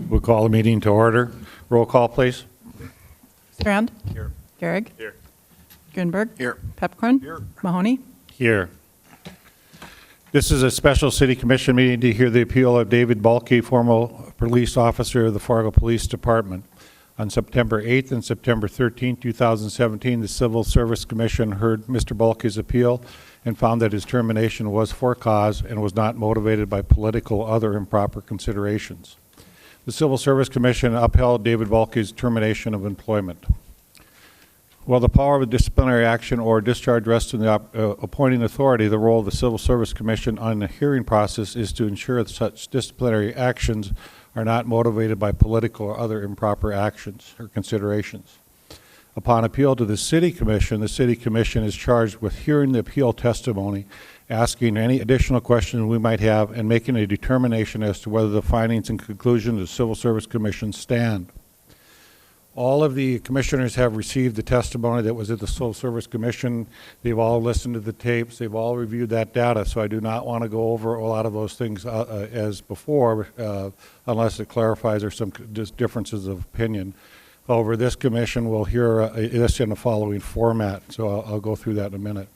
We'll call the meeting to order. Roll call, please. Strand. Here. Gehrig. Here. Grunberg. Here. Pepcorn. Here. Mahoney. Here. This is a special City Commission meeting to hear the appeal of David Balke, former police officer of the Fargo Police Department. On September 8th and September 13th, 2017, the Civil Service Commission heard Mr. Balke's appeal and found that his termination was for cause and was not motivated by political or other improper considerations. The Civil Service Commission upheld David Balke's termination of employment. While the power of disciplinary action or discharge rests in the appointing authority, the role of the Civil Service Commission on the hearing process is to ensure that such disciplinary actions are not motivated by political or other improper actions or considerations. Upon appeal to the City Commission is charged with hearing the appeal testimony, asking any additional questions we might have, and making a determination as to whether the findings and conclusions of the Civil Service Commission stand. All of the commissioners have received the testimony that was at the Civil Service Commission. They've all listened to the tapes. They've all reviewed that data, so I do not want to go over a lot of those things as before, unless it clarifies or some just differences of opinion. However, this commission will hear this in the following format, so I'll go through that in a minute.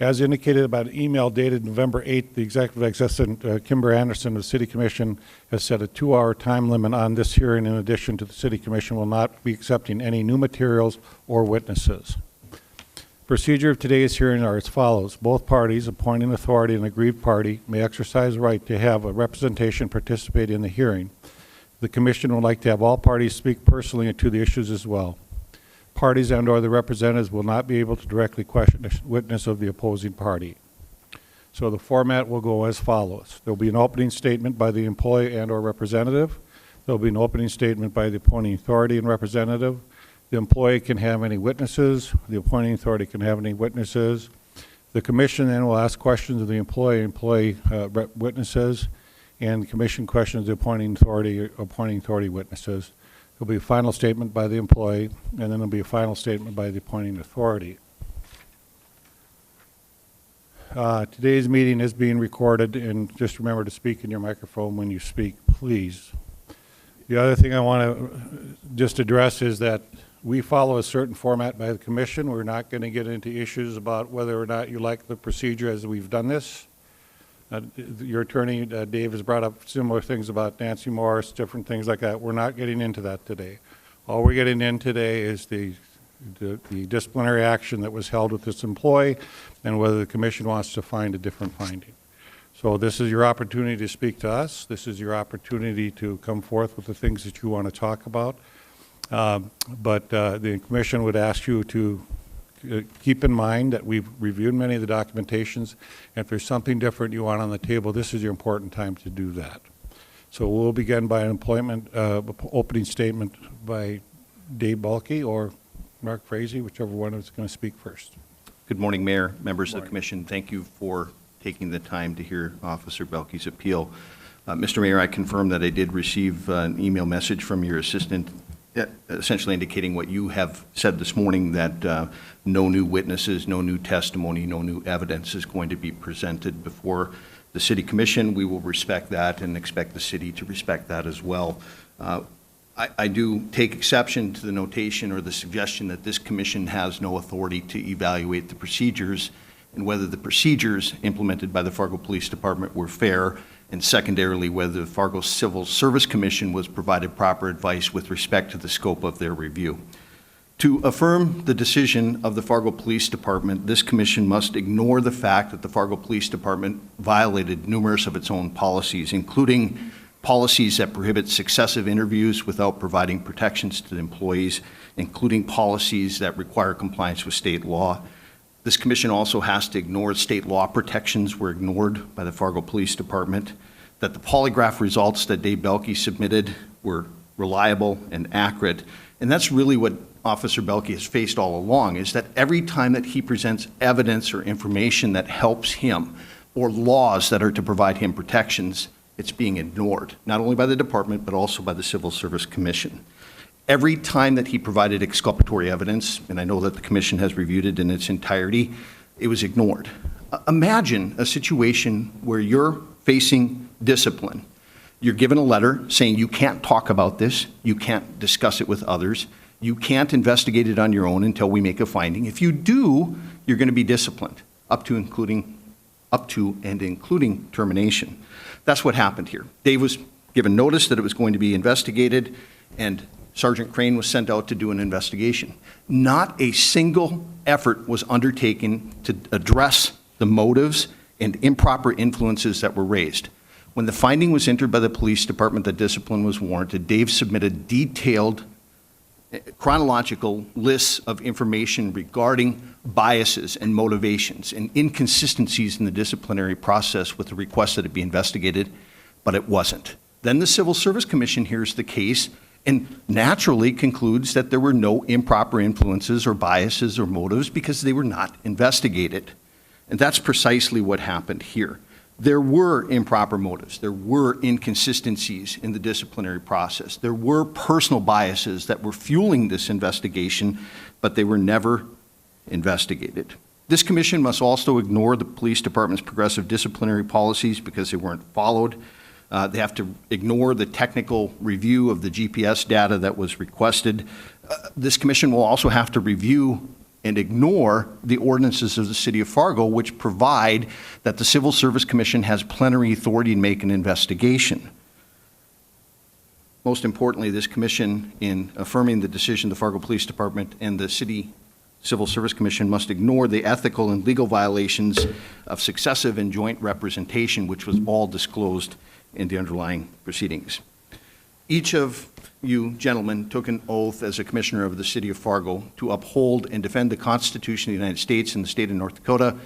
As indicated by an email dated November 8th, the Executive Assistant, Kimber Anderson of the City Commission, has set a 2-hour time limit on this hearing. In addition to the City Commission will not be accepting any new materials or witnesses. Procedure of today's hearing are as follows. Both parties, appointing authority and aggrieved party, may exercise the right to have a representation participate in the hearing. The Commission would like to have all parties speak personally to the issues as well. Parties and or the representatives will not be able to directly question the witness of the opposing party. So the format will go as follows. There will be an opening statement by the employee and or representative. There will be an opening statement by the appointing authority and representative. The employee can have any witnesses. The appointing authority can have any witnesses. The Commission then will ask questions of the employee witnesses, and the Commission questions the appointing authority witnesses. There'll be a final statement by the employee, and then there'll be a final statement by the appointing authority. Today's meeting is being recorded, and just remember to speak in your microphone when you speak, please. The other thing I want to just address is that we follow a certain format by the Commission. We're not going to get into issues about whether or not you like the procedure as we've done this. Your attorney, Dave, has brought up similar things about Nancy Morris, different things like that. We're not getting into that today. All we're getting in today is the disciplinary action that was held with this employee and whether the Commission wants to find a different finding. So this is your opportunity to speak to us. This is your opportunity to come forth with the things that you want to talk about. But the Commission would ask you to keep in mind that we've reviewed many of the documentations, and if there's something different you want on the table, this is your important time to do that. So we'll begin by an opening statement by Dave Balke or Mark Frazee, whichever one is going to speak first. Good morning, Mayor, members of the Commission. Thank you for taking the time to hear Officer Balke's appeal. Mr. Mayor, I confirm that I did receive an email message from your assistant essentially indicating what you have said this morning, that no new witnesses, no new testimony, no new evidence is going to be presented before the City Commission. We will respect that and expect the city to respect that as well. I do take exception to the notation or the suggestion that this commission has no authority to evaluate the procedures and whether the procedures implemented by the Fargo Police Department were fair, and secondarily, whether the Fargo Civil Service Commission was provided proper advice with respect to the scope of their review. To affirm the decision of the Fargo Police Department, this commission must ignore the fact that the Fargo Police Department violated numerous of its own policies, including policies that prohibit successive interviews without providing protections to the employees, including policies that require compliance with state law. This commission also has to ignore state law protections were ignored by the Fargo Police Department, that the polygraph results that Dave Balke submitted were reliable and accurate. And that's really what Officer Balke has faced all along, is that every time that he presents evidence or information that helps him or laws that are to provide him protections, it's being ignored, not only by the department, but also by the Civil Service Commission. Every time that he provided exculpatory evidence, and I know that the commission has reviewed it in its entirety, it was ignored. Imagine a situation where you're facing discipline You're given a letter saying you can't talk about this, you can't discuss it with others, you can't investigate it on your own until we make a finding. If you do, you're going to be disciplined, up to and including termination. That's what happened here. Dave was given notice that it was going to be investigated, and Sergeant Crane was sent out to do an investigation. Not a single effort was undertaken to address the motives and improper influences that were raised. When the finding was entered by the police department that discipline was warranted, Dave submitted detailed chronological lists of information regarding biases and motivations and inconsistencies in the disciplinary process with the request that it be investigated, but it wasn't. Then the Civil Service Commission hears the case and naturally concludes that there were no improper influences or biases or motives because they were not investigated. And that's precisely what happened here. There were improper motives. There were inconsistencies in the disciplinary process. There were personal biases that were fueling this investigation, but they were never investigated. This commission must also ignore the police department's progressive disciplinary policies because they weren't followed. They have to ignore the technical review of the GPS data that was requested. This commission will also have to review and ignore the ordinances of the City of Fargo, which provide that the Civil Service Commission has plenary authority to make an investigation. Most importantly, this commission, in affirming the decision of the Fargo Police Department and the City Civil Service Commission, must ignore the ethical and legal violations of successive and joint representation, which was all disclosed in the underlying proceedings. Each of you gentlemen took an oath as a commissioner of the City of Fargo to uphold and defend the Constitution of the United States and the state of North Dakota,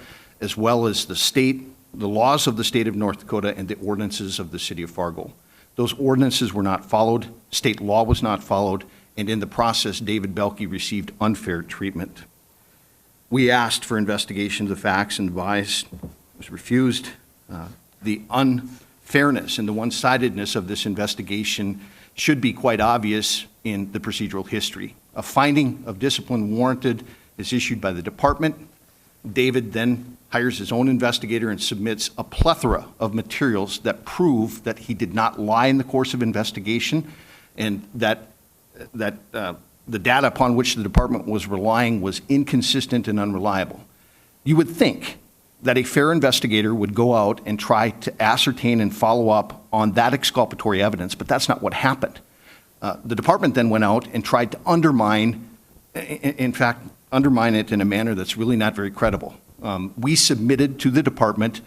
as well as the laws of the state of North Dakota and the ordinances of the City of Fargo. Those ordinances were not followed, state law was not followed, and in the process, David Belke received unfair treatment. We asked for investigation of the facts and the bias was refused. The unfairness and the one-sidedness of this investigation should be quite obvious in the procedural history. A finding of discipline warranted is issued by the department. David then hires his own investigator and submits a plethora of materials that prove that he did not lie in the course of investigation and that the data upon which the department was relying was inconsistent and unreliable. You would think that a fair investigator would go out and try to ascertain and follow up on that exculpatory evidence, but that's not what happened. The department then went out and tried to undermine it in a manner that's really not very credible. We submitted to the department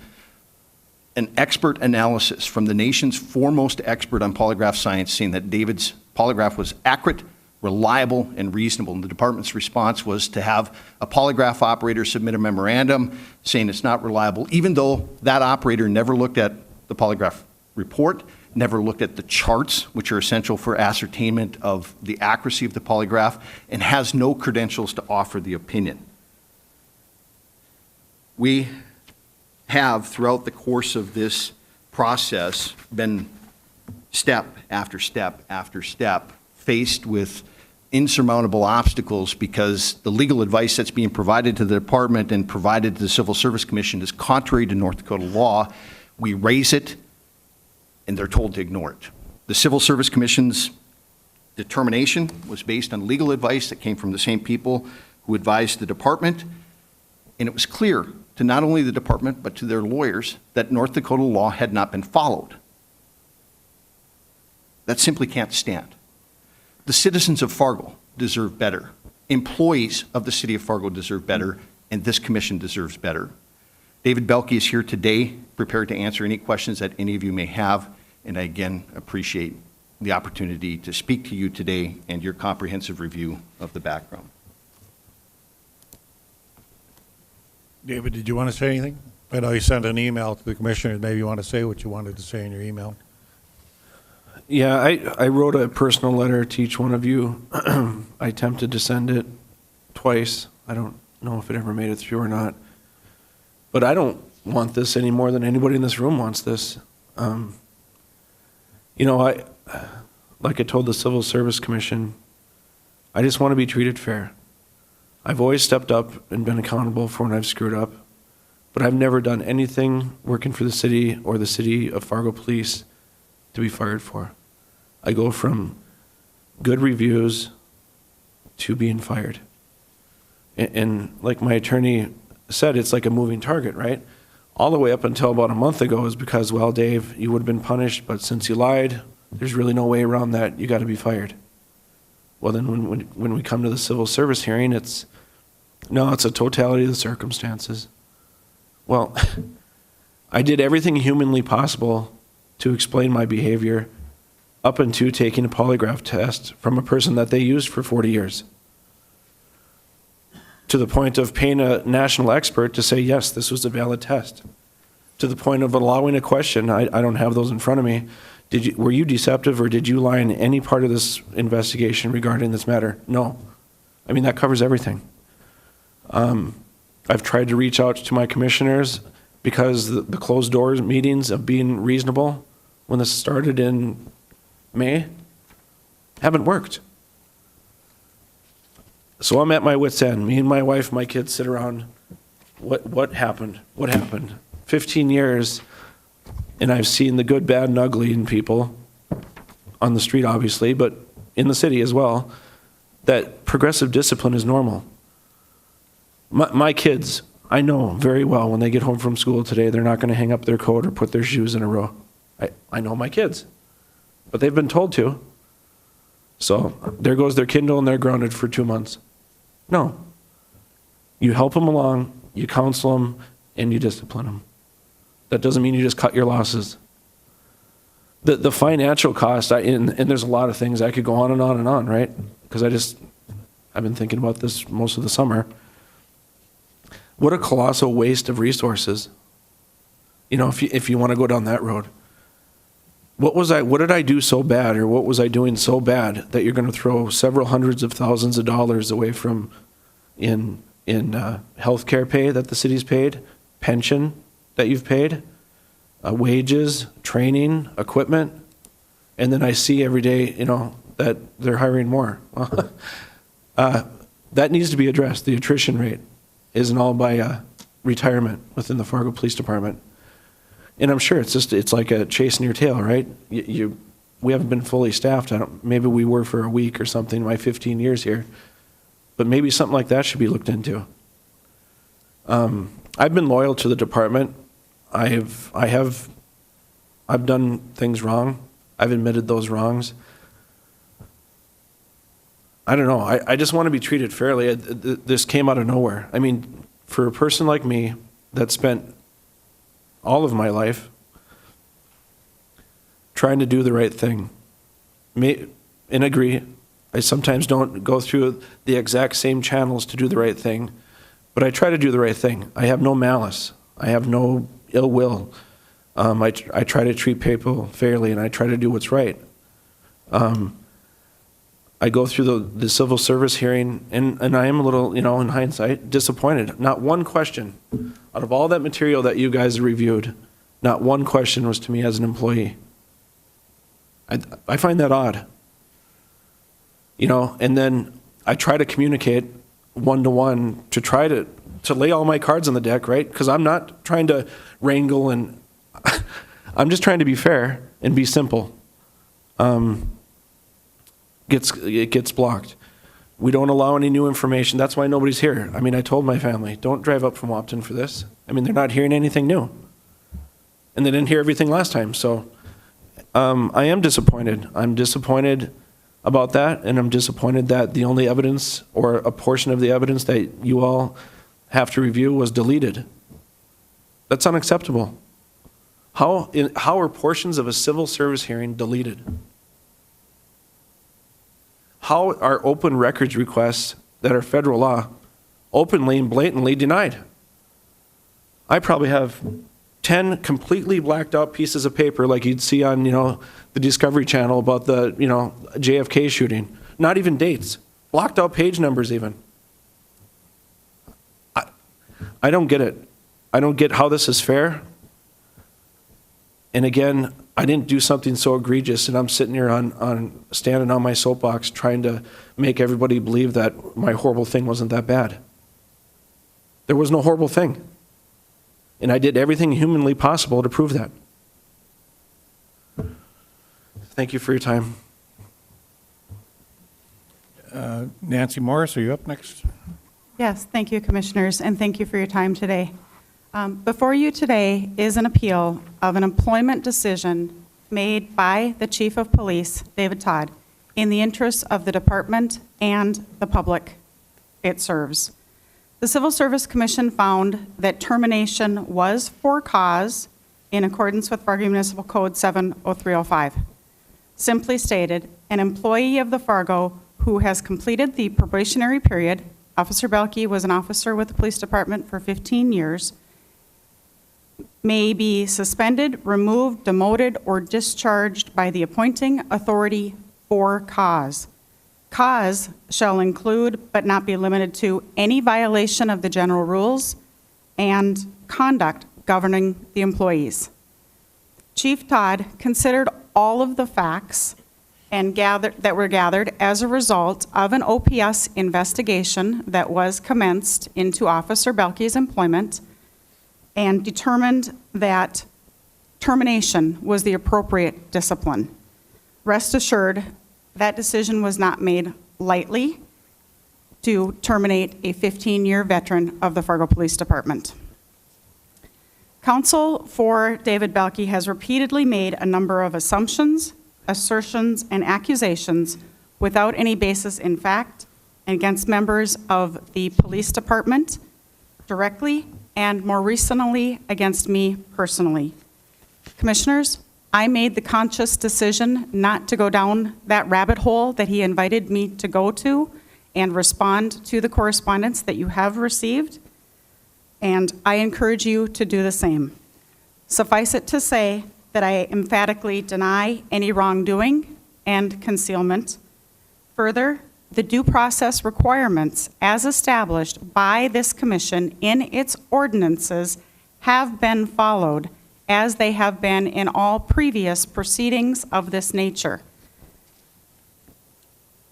an expert analysis from the nation's foremost expert on polygraph science, saying that David's polygraph was accurate, reliable, and reasonable. And the department's response was to have a polygraph operator submit a memorandum saying it's not reliable, even though that operator never looked at the polygraph report, never looked at the charts, which are essential for ascertainment of the accuracy of the polygraph, and has no credentials to offer the opinion. We have, throughout the course of this process, been step after step after step faced with insurmountable obstacles because the legal advice that's being provided to the department and provided to the Civil Service Commission is contrary to North Dakota law. We raise it, and they're told to ignore it. The Civil Service Commission's determination was based on legal advice that came from the same people who advised the department, and it was clear to not only the department but to their lawyers that North Dakota law had not been followed. That simply can't stand. The citizens of Fargo deserve better. Employees of the City of Fargo deserve better, and this commission deserves better. David Belke is here today, prepared to answer any questions that any of you may have, and I again appreciate the opportunity to speak to you today and your comprehensive review of the background. David, did you want to say anything? I know you sent an email to the commissioners. Maybe you want to say what you wanted to say in your email. Yeah, I wrote a personal letter to each one of you. I attempted to send it twice. I don't know if it ever made it through or not. But I don't want this any more than anybody in this room wants this. You know, like I told the Civil Service Commission, I just want to be treated fair. I've always stepped up and been accountable for when I've screwed up, but I've never done anything working for the city or the City of Fargo Police to be fired for. I go from good reviews to being fired. And like my attorney said, it's like a moving target, right? All the way up until about a month ago is because, well, Dave, you would have been punished, but since you lied, there's really no way around that. You got to be fired. Well, then when we come to the civil service hearing, it's a totality of the circumstances. Well, I did everything humanly possible to explain my behavior up into taking a polygraph test from a person that they used for 40 years. To the point of paying a national expert to say, yes, this was a valid test. To the point of allowing a question, I don't have those in front of me. Were you deceptive or did you lie in any part of this investigation regarding this matter? No. I mean, that covers everything. I've tried to reach out to my commissioners because the closed doors meetings of being reasonable when this started in May haven't worked. So I'm at my wit's end. Me and my wife, my kids sit around. What happened? What happened? 15 years, and I've seen the good, bad, and ugly in people on the street, obviously, but in the city as well, that progressive discipline is normal. My kids, I know very well when they get home from school today, they're not going to hang up their coat or put their shoes in a row. I know my kids, but they've been told to. So there goes their Kindle and they're grounded for 2 months. No. You help them along, you counsel them, and you discipline them. That doesn't mean you just cut your losses. The financial cost, and there's a lot of things I could go on and on and on, right? Because I've been thinking about this most of the summer. What a colossal waste of resources. You know, if you want to go down that road. What did I do so bad, or what was I doing so bad that you're going to throw several hundreds of thousands of dollars away from in health care pay that the city's paid, pension that you've paid, wages, training, equipment, and then I see every day, that they're hiring more. That needs to be addressed. The attrition rate isn't all by retirement within the Fargo Police Department. And I'm sure it's like a chasing your tail, right? We haven't been fully staffed. Maybe we were for a week or something in my 15 years here, but maybe something like that should be looked into. I've been loyal to the department. I've done things wrong. I've admitted those wrongs. I don't know. I just want to be treated fairly. This came out of nowhere. I mean, for a person like me that spent all of my life trying to do the right thing, and agree, I sometimes don't go through the exact same channels to do the right thing, but I try to do the right thing. I have no malice. I have no ill will. I try to treat people fairly, and I try to do what's right. I go through the civil service hearing, and I am a little, in hindsight, disappointed. Not one question, out of all that material that you guys reviewed, not one question was to me as an employee. I find that odd. And then I try to communicate one-to-one to try to lay all my cards on the deck, right? Because I'm not trying to wrangle, and I'm just trying to be fair and be simple. It gets blocked. We don't allow any new information. That's why nobody's here. I mean, I told my family, don't drive up from Wapton for this. I mean, they're not hearing anything new. And they didn't hear everything last time. So I am disappointed. I'm disappointed about that, and I'm disappointed that the only evidence, or a portion of the evidence that you all have to review, was deleted. That's unacceptable. How are portions of a civil service hearing deleted? How are open records requests that are federal law openly and blatantly denied? I probably have 10 completely blacked out pieces of paper like you'd see on, the Discovery Channel about the, JFK shooting. Not even dates. Blocked out page numbers even. I don't get it. I don't get how this is fair. And again, I didn't do something so egregious, and I'm sitting here on standing on my soapbox trying to make everybody believe that my horrible thing wasn't that bad. There was no horrible thing. And I did everything humanly possible to prove that. Thank you for your time. Nancy Morris, are you up next? Yes, thank you, Commissioners, and thank you for your time today. Before you today is an appeal of an employment decision made by the Chief of Police, David Todd, in the interests of the department and the public it serves. The Civil Service Commission found that termination was for cause in accordance with Fargo Municipal Code 70305. Simply stated, an employee of the Fargo who has completed the probationary period, Officer Belke was an officer with the police department for 15 years, may be suspended, removed, demoted, or discharged by the appointing authority for cause. Cause shall include, but not be limited to, any violation of the general rules and conduct governing the employees. Chief Todd considered all of the facts that were gathered as a result of an OPS investigation that was commenced into Officer Belke's employment and determined that termination was the appropriate discipline. Rest assured, that decision was not made lightly to terminate a 15-year veteran of the Fargo Police Department. Counsel for David Belke has repeatedly made a number of assumptions, assertions, and accusations without any basis in fact against members of the police department directly and more recently against me personally. Commissioners, I made the conscious decision not to go down that rabbit hole that he invited me to go to and respond to the correspondence that you have received, and I encourage you to do the same. Suffice it to say that I emphatically deny any wrongdoing and concealment. Further, the due process requirements as established by this commission in its ordinances have been followed as they have been in all previous proceedings of this nature.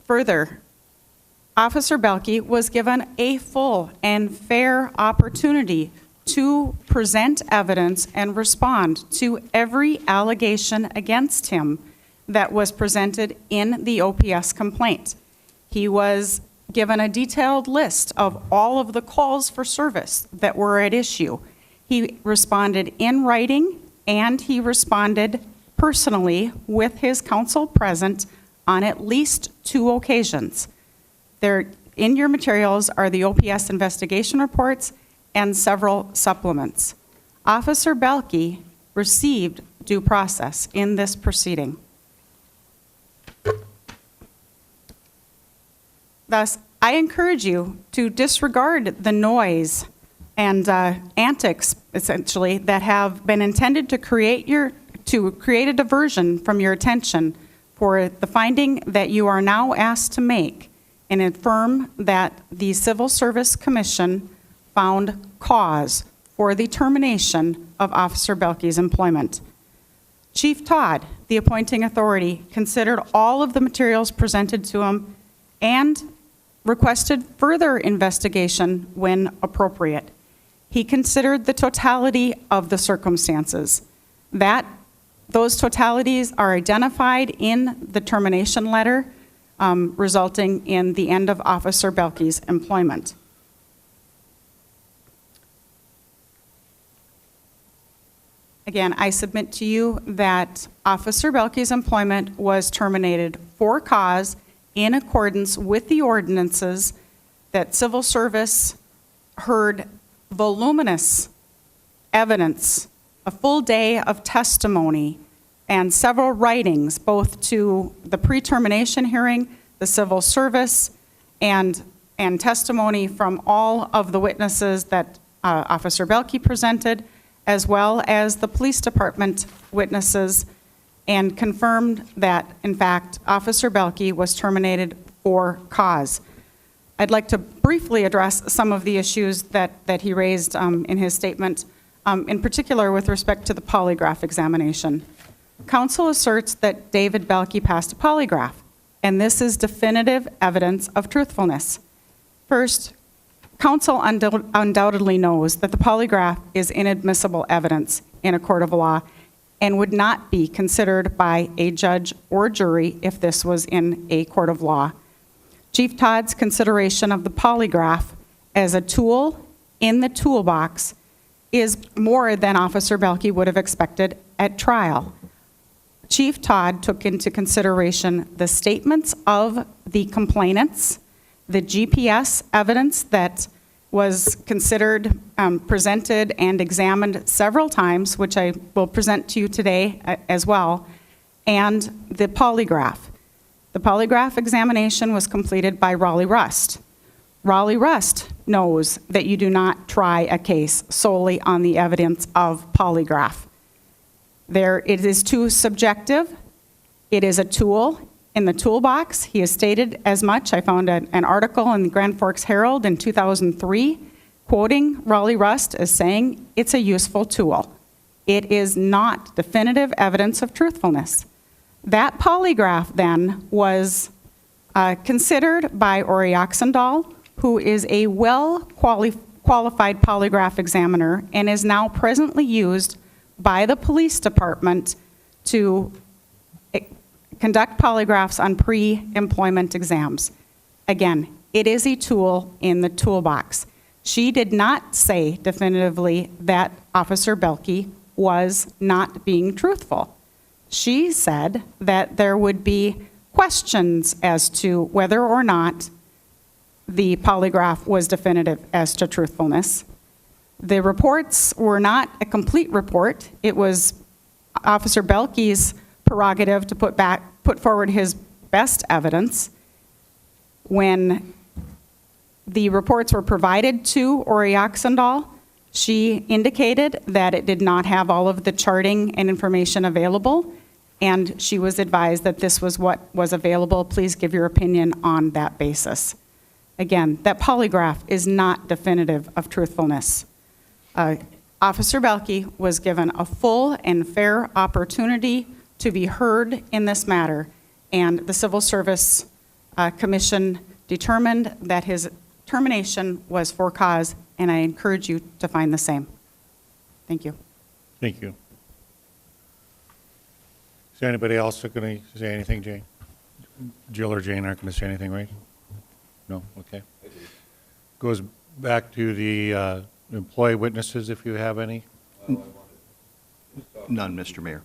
Further, Officer Belke was given a full and fair opportunity to present evidence and respond to every allegation against him that was presented in the OPS complaint. He was given a detailed list of all of the calls for service that were at issue. He responded in writing, and he responded personally with his counsel present on at least 2 occasions. There, in your materials are the OPS investigation reports and several supplements. Officer Belke received due process in this proceeding. Thus, I encourage you to disregard the noise and antics, essentially, that have been intended to create a diversion from your attention for the finding that you are now asked to make and affirm that the Civil Service Commission found cause for the termination of Officer Belke's employment. Chief Todd, the appointing authority, considered all of the materials presented to him and requested further investigation when appropriate. He considered the totality of the circumstances. Those totalities are identified in the termination letter, resulting in the end of Officer Belke's employment. Again, I submit to you that Officer Belke's employment was terminated for cause in accordance with the ordinances, that Civil Service heard voluminous evidence, a full day of testimony, and several writings, both to the pre-termination hearing, the Civil Service, and testimony from all of the witnesses that Officer Belke presented, as well as the police department witnesses, and confirmed that, in fact, Officer Belke was terminated for cause. I'd like to briefly address some of the issues that he raised in his statement, in particular with respect to the polygraph examination. Counsel asserts that David Belke passed a polygraph, and this is definitive evidence of truthfulness. First, counsel undoubtedly knows that the polygraph is inadmissible evidence in a court of law, and would not be considered by a judge or jury if this was in a court of law. Chief Todd's consideration of the polygraph as a tool in the toolbox is more than Officer Belke would have expected at trial. Chief Todd took into consideration the statements of the complainants, the GPS evidence that was considered, presented, and examined several times, which I will present to you today as well, and the polygraph. The polygraph examination was completed by Raleigh Rust. Raleigh Rust knows that you do not try a case solely on the evidence of polygraph. It is too subjective. It is a tool in the toolbox. He has stated as much. I found an article in the Grand Forks Herald in 2003 quoting Raleigh Rust as saying it's a useful tool. It is not definitive evidence of truthfulness. That polygraph then was considered by Ori Oxendahl, who is a well-qualified polygraph examiner and is now presently used by the police department to conduct polygraphs on pre-employment exams. Again, it is a tool in the toolbox. She did not say definitively that Officer Belke was not being truthful. She said that there would be questions as to whether or not the polygraph was definitive as to truthfulness. The reports were not a complete report. It was Officer Belke's prerogative to put forward his best evidence. When the reports were provided to Ori Oxendahl, she indicated that it did not have all of the charting and information available, and she was advised that this was what was available. Please give your opinion on that basis. Again, that polygraph is not definitive of truthfulness. Officer Belke was given a full and fair opportunity to be heard in this matter, and the Civil Service Commission determined that his termination was for cause, and I encourage you to find the same. Thank you. Thank you. Is anybody else going to say anything, Jane? Jill or Jane aren't going to say anything, right? No? Okay. Goes back to the employee witnesses, if you have any. None, Mr. Mayor.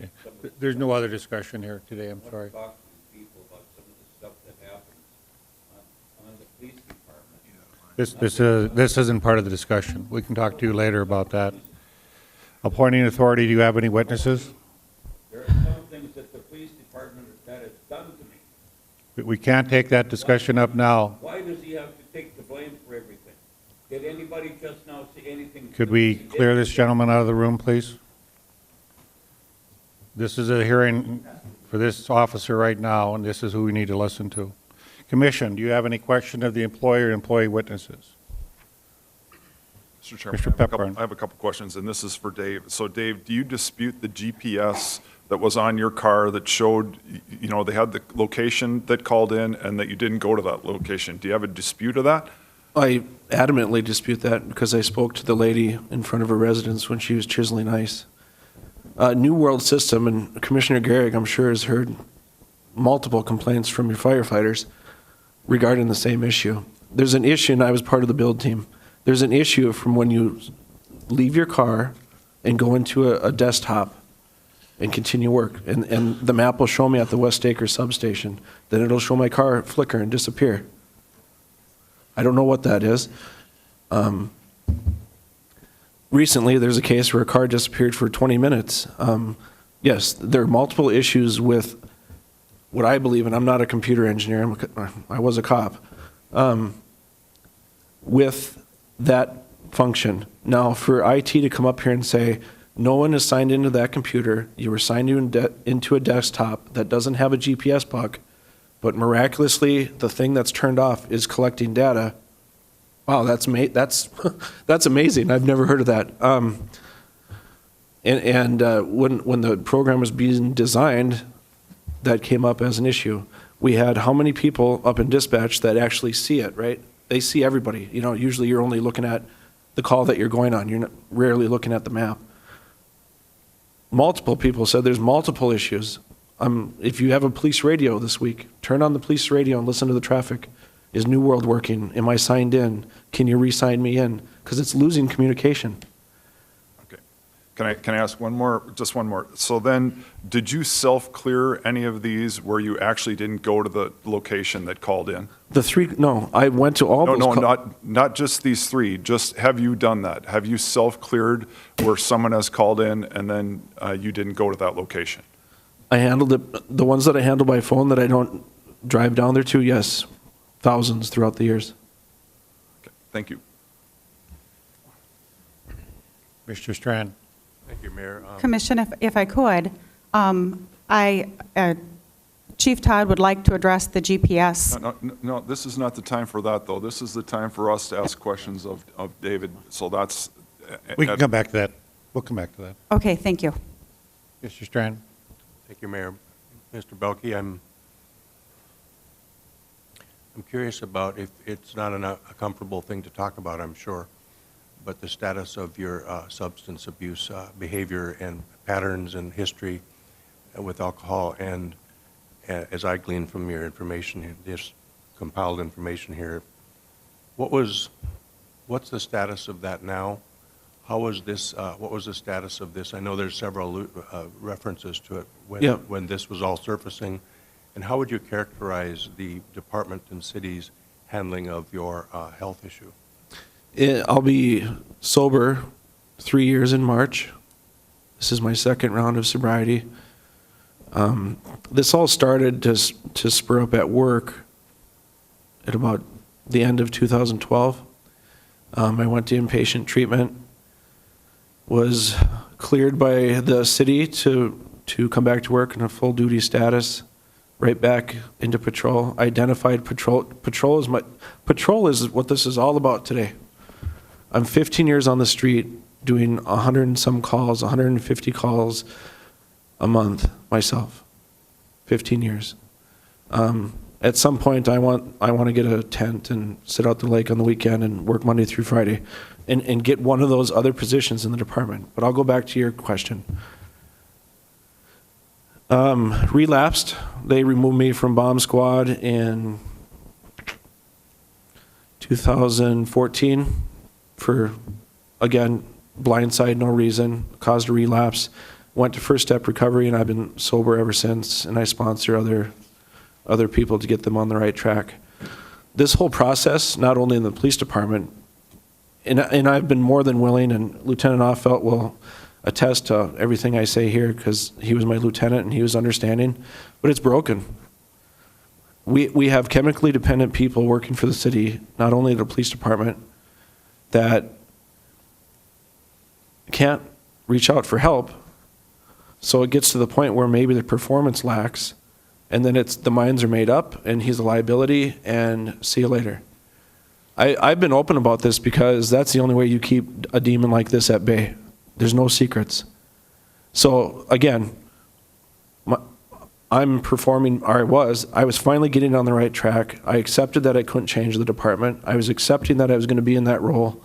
Okay. There's no other discussion here today, I'm sorry. Talk to these people about some of the stuff that happens on the police department. This isn't part of the discussion. We can talk to you later about that. Appointing authority, do you have any witnesses? There are some things that the police department that has done to me. We can't take that discussion up now. Why does he have to take the blame for everything? Did anybody just now say anything? Could we clear this gentleman out of the room, please? This is a hearing for this officer right now, and this is who we need to listen to. Commission, do you have any question of the employer and employee witnesses? Mr. Chairman, Mr. Peppercorn. I have a couple questions, and this is for Dave. So Dave, do you dispute the GPS that was on your car that showed, you know, they had the location that called in and that you didn't go to that location? Do you have a dispute of that? I adamantly dispute that because I spoke to the lady in front of her residence when she was chiseling ice. New World System, and Commissioner Garrick, I'm sure, has heard multiple complaints from your firefighters regarding the same issue. There's an issue, and I was part of the build team. There's an issue from when you leave your car and go into a desktop and continue work. And the map will show me at the West Acre substation. Then it'll show my car flicker and disappear. I don't know what that is. Recently, there's a case where a car disappeared for 20 minutes. Yes, there are multiple issues with what I believe, and I'm not a computer engineer, I was a cop, with that function. Now, for IT to come up here and say, no one is signed into that computer, you were signed into a desktop that doesn't have a GPS puck, but miraculously the thing that's turned off is collecting data. Wow, that's amazing. I've never heard of that. When the program was being designed, that came up as an issue. We had how many people up in dispatch that actually see it, right? They see everybody. You know, usually you're only looking at the call that you're going on. You're rarely looking at the map. multiple people said there's multiple issues. If you have a police radio this week, turn on the police radio and listen to the traffic. Is New World working? Am I signed in? Can you re-sign me in? Because it's losing communication. Okay. Can I ask one more, just one more? So then, did you self-clear any of these where you actually didn't go to the location that called in? No, I went to all No, those. no, not just these three, just have you done that? Have you self-cleared where someone has called in and then you didn't go to that location? I handled it, the ones that I handle by phone that I don't drive down there to, yes, thousands throughout the years. Okay, thank you. Mr. Strand. Thank you, Mayor. Commission, if I could, Chief Todd would like to address the GPS. No, this is not the time for that, though. This is the time for us to ask questions of David, so that's. We can come back to that. We'll come back to that. Okay, thank you. Mr. Strand. Thank you, Mayor. Mr. Belkey, I'm curious about, if it's not a comfortable thing to talk about, I'm sure, but the status of your substance abuse behavior and patterns and history with alcohol. And as I glean from your information, this compiled information here, what's the status of that now? How was this, what was the status of this? I know there's several references to it when this was all surfacing. And how would you characterize the department and city's handling of your health issue? I'll be sober 3 years in March. This is my second round of sobriety. This all started to spur up at work at about the end of 2012. I went to inpatient treatment, was cleared by the city to come back to work in a full duty status, right back into patrol. Identified patrol. Patrol is what this is all about today. I'm 15 years on the street doing 100 and some calls, 150 calls a month myself. 15 years. At some point, I want to get a tent and sit out the lake on the weekend and work Monday through Friday, and get one of those other positions in the department. But I'll go back to your question. Relapsed. They removed me from bomb squad in 2014 for, again, blindside, no reason, caused a relapse. Went to First Step Recovery, and I've been sober ever since, and I sponsor other people to get them on the right track. This whole process, not only in the police department, and I've been more than willing, and Lieutenant Offelt will attest to everything I say here because he was my lieutenant and he was understanding, but it's broken. We have chemically dependent people working for the city, not only the police department, that can't reach out for help. So it gets to the point where maybe the performance lacks, and then the minds are made up, and he's a liability, and see you later. I've been open about this because that's the only way you keep a demon like this at bay. There's no secrets. So again, I'm performing, or I was finally getting on the right track. I accepted that I couldn't change the department. I was accepting that I was going to be in that role.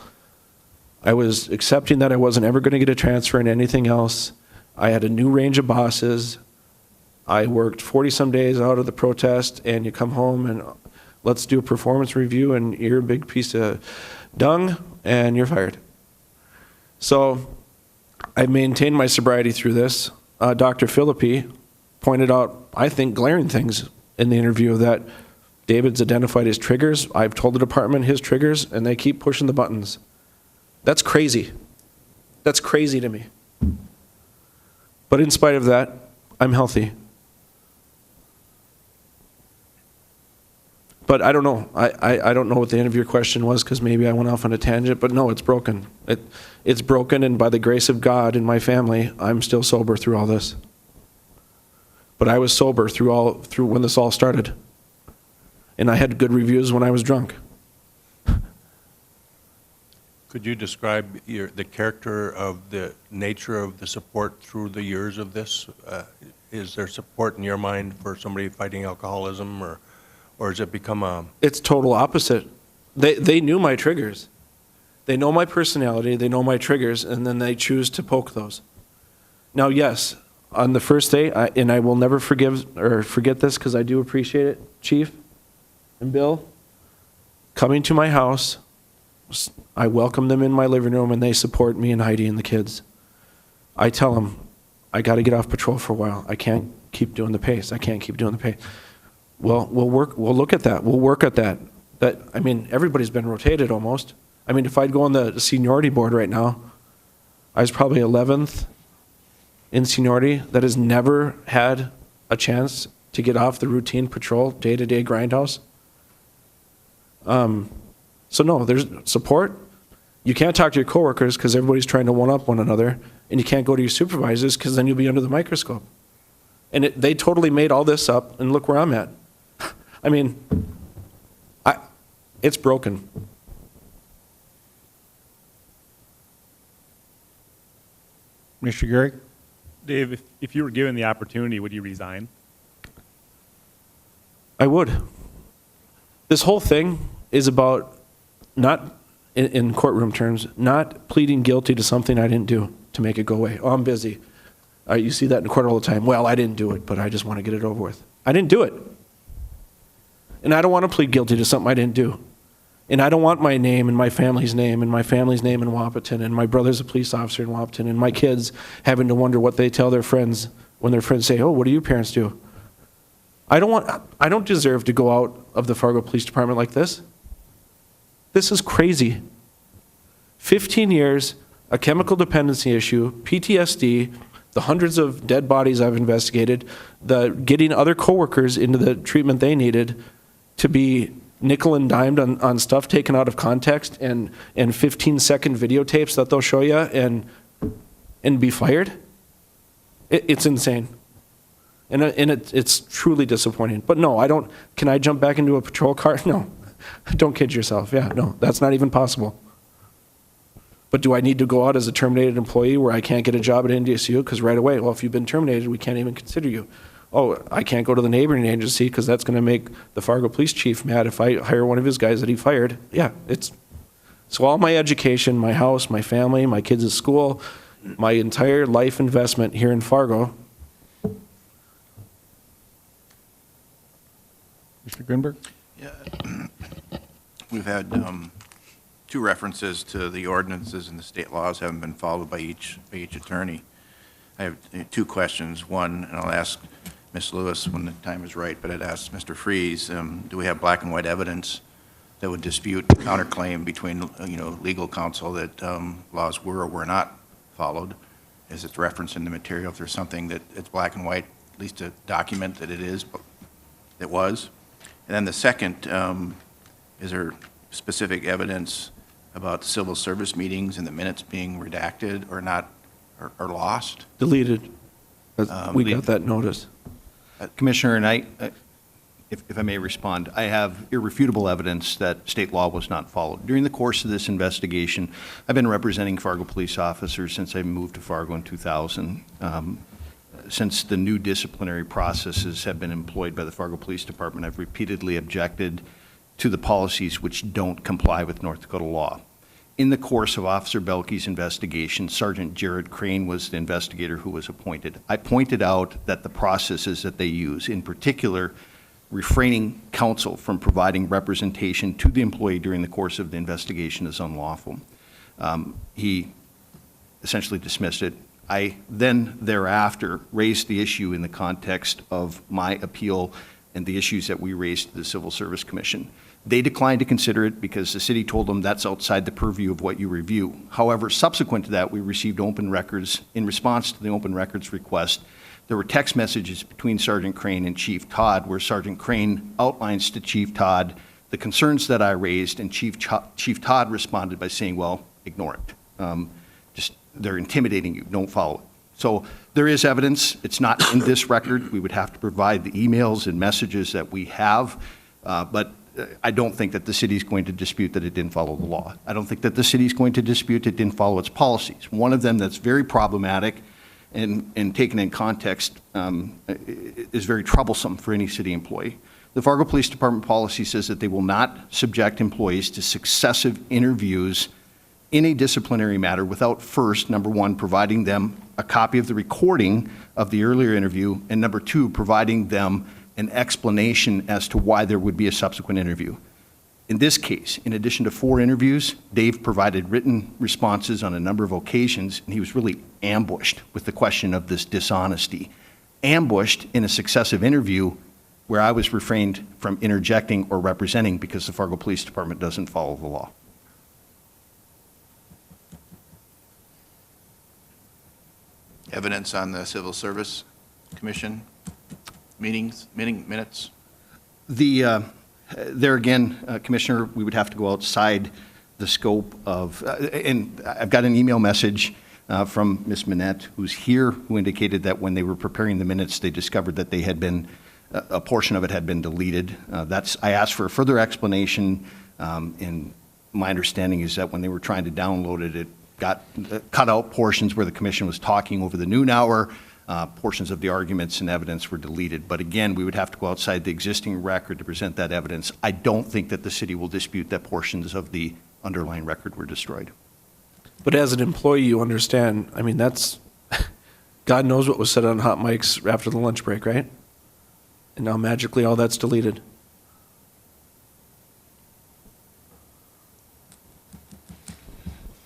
I was accepting that I wasn't ever going to get a transfer in anything else. I had a new range of bosses. I worked 40-some days out of the protest, and you come home and let's do a performance review, and you're a big piece of dung, and you're fired. So I maintained my sobriety through this. Dr. Philippi pointed out, I think, glaring things in the interview that David's identified his triggers. I've told the department his triggers, and they keep pushing the buttons. That's crazy. That's crazy to me. But in spite of that, I'm healthy. But I don't know. I don't know what the end of your question was, because maybe I went off on a tangent, but no, it's broken. It's broken, and by the grace of God and my family, I'm still sober through all this. But I was sober through when this all started. And I had good reviews when I was drunk. Could you describe the character of the nature of the support through the years of this? Is there support in your mind for somebody fighting alcoholism, or has it become a... It's total opposite. They knew my triggers. They know my personality, they know my triggers, and then they choose to poke those. Now, yes, on the first day, and I will never forget this because I do appreciate it, Chief and Bill, coming to my house, I welcome them in my living room and they support me and Heidi and the kids. I tell them, I got to get off patrol for a while. I can't keep doing the pace. I can't keep doing the pace. Well, we'll look at that. We'll work at that. I mean, everybody's been rotated almost. I mean, if I'd go on the seniority board right now, I was probably 11th in seniority that has never had a chance to get off the routine patrol, day-to-day grindhouse. So no, there's support. You can't talk to your coworkers because everybody's trying to one-up one another, and you can't go to your supervisors because then you'll be under the microscope. And they totally made all this up, and look where I'm at. I mean, it's broken. Mr. Gehrig? Dave, if you were given the opportunity, would you resign? I would. This whole thing is about not, in courtroom terms, not pleading guilty to something I didn't do to make it go away. Oh, I'm busy. You see that in court all the time. Well, I didn't do it, but I just want to get it over with. I didn't do it. And I don't want to plead guilty to something I didn't do. And I don't want my name and my family's name and my family's name in Wapaton and my brother's a police officer in Wapaton and my kids having to wonder what they tell their friends when their friends say, oh, what do your parents do? I don't deserve to go out of the Fargo Police Department like this. This is crazy. 15 years, a chemical dependency issue, PTSD, the hundreds of dead bodies I've investigated, the getting other coworkers into the treatment they needed to be nickel and dimed on stuff taken out of context and 15-second videotapes that they'll show you and be fired. It's insane. And it's truly disappointing. But no, I don't. Can I jump back into a patrol car? No. Don't kid yourself. Yeah, no, that's not even possible. But do I need to go out as a terminated employee where I can't get a job at NDSU? Because right away, well, if you've been terminated, we can't even consider you. Oh, I can't go to the neighboring agency because that's going to make the Fargo police chief mad if I hire one of his guys that he fired. Yeah, so all my education, my house, my family, my kids at school, my entire life investment here in Fargo. Mr. Greenberg? Yeah. We've had two references to the ordinances and the state laws haven't been followed by each attorney. I have two questions. One, and I'll ask Ms. Lewis when the time is right, but I'd ask Mr. Freeze, do we have black and white evidence that would dispute the counterclaim between, legal counsel that laws were or were not followed? Is it referenced in the material? If there's something that it's black and white, at least to document that it was? And then the second, is there specific evidence about civil service meetings and the minutes being redacted or not, or lost? Deleted. We got that notice. Commissioner, and if I may respond, I have irrefutable evidence that state law was not followed. During the course of this investigation, I've been representing Fargo police officers since I moved to Fargo in 2000. Since the new disciplinary processes have been employed by the Fargo Police Department, I've repeatedly objected to the policies which don't comply with North Dakota law. In the course of Officer Belke's investigation, Sergeant Jared Crane was the investigator who was appointed. I pointed out that the processes that they use, in particular, refraining counsel from providing representation to the employee during the course of the investigation is unlawful. He essentially dismissed it. I then thereafter raised the issue in the context of my appeal and the issues that we raised to the Civil Service Commission. They declined to consider it because the city told them that's outside the purview of what you review. However, subsequent to that, we received open records. In response to the open records request, there were text messages between Sergeant Crane and Chief Todd where Sergeant Crane outlines to Chief Todd the concerns that I raised, and Chief Todd responded by saying, well, ignore it. They're intimidating you, don't follow it. So there is evidence. It's not in this record. We would have to provide the emails and messages that we have, but I don't think that the city is going to dispute that it didn't follow the law. I don't think that the city is going to dispute it didn't follow its policies. One of them that's very problematic and taken in context is very troublesome for any city employee. The Fargo Police Department policy says that they will not subject employees to successive interviews in a disciplinary matter without first, number one, providing them a copy of the recording of the earlier interview, and number two, providing them an explanation as to why there would be a subsequent interview. In this case, in addition to 4 interviews, Dave provided written responses on a number of occasions, and he was really ambushed with the question of this dishonesty. Ambushed in a successive interview where I was refrained from interjecting or representing because the Fargo Police Department doesn't follow the law. Evidence on the Civil Service Commission minutes? There again, Commissioner, we would have to go outside the scope of, and I've got an email message from Ms. Minette, who's here, who indicated that when they were preparing the minutes, they discovered that they had been, a portion of it had been deleted. I asked for a further explanation, and my understanding is that when they were trying to download it, it got cut out portions where the commission was talking over the noon hour. Portions of the arguments and evidence were deleted. But again, we would have to go outside the existing record to present that evidence. I don't think that the city will dispute that portions of the underlying record were destroyed. But as an employee, you understand, I mean, that's, God knows what was said on hot mics after the lunch break, right? And now magically all that's deleted.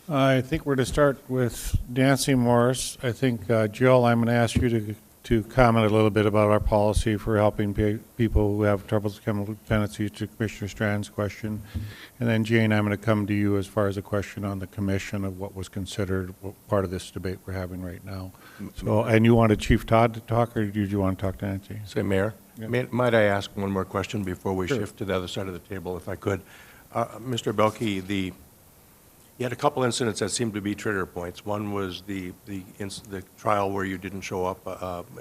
I think we're to start with Nancy Morris. I think, Jill, I'm going to ask you to comment a little bit about our policy for helping people who have troubles with chemical dependencies to Commissioner Strand's question. And then Jane, I'm going to come to you as far as a question on the commission of what was considered part of this debate we're having right now. So, and you wanted Chief Todd to talk, or did you want to talk to Nancy? Say, Mayor, Yeah. might I ask one more question before we Sure. shift to the other side of the table, if I could? Mr. Belke, you had a couple incidents that seemed to be trigger points. One was the trial where you didn't show up,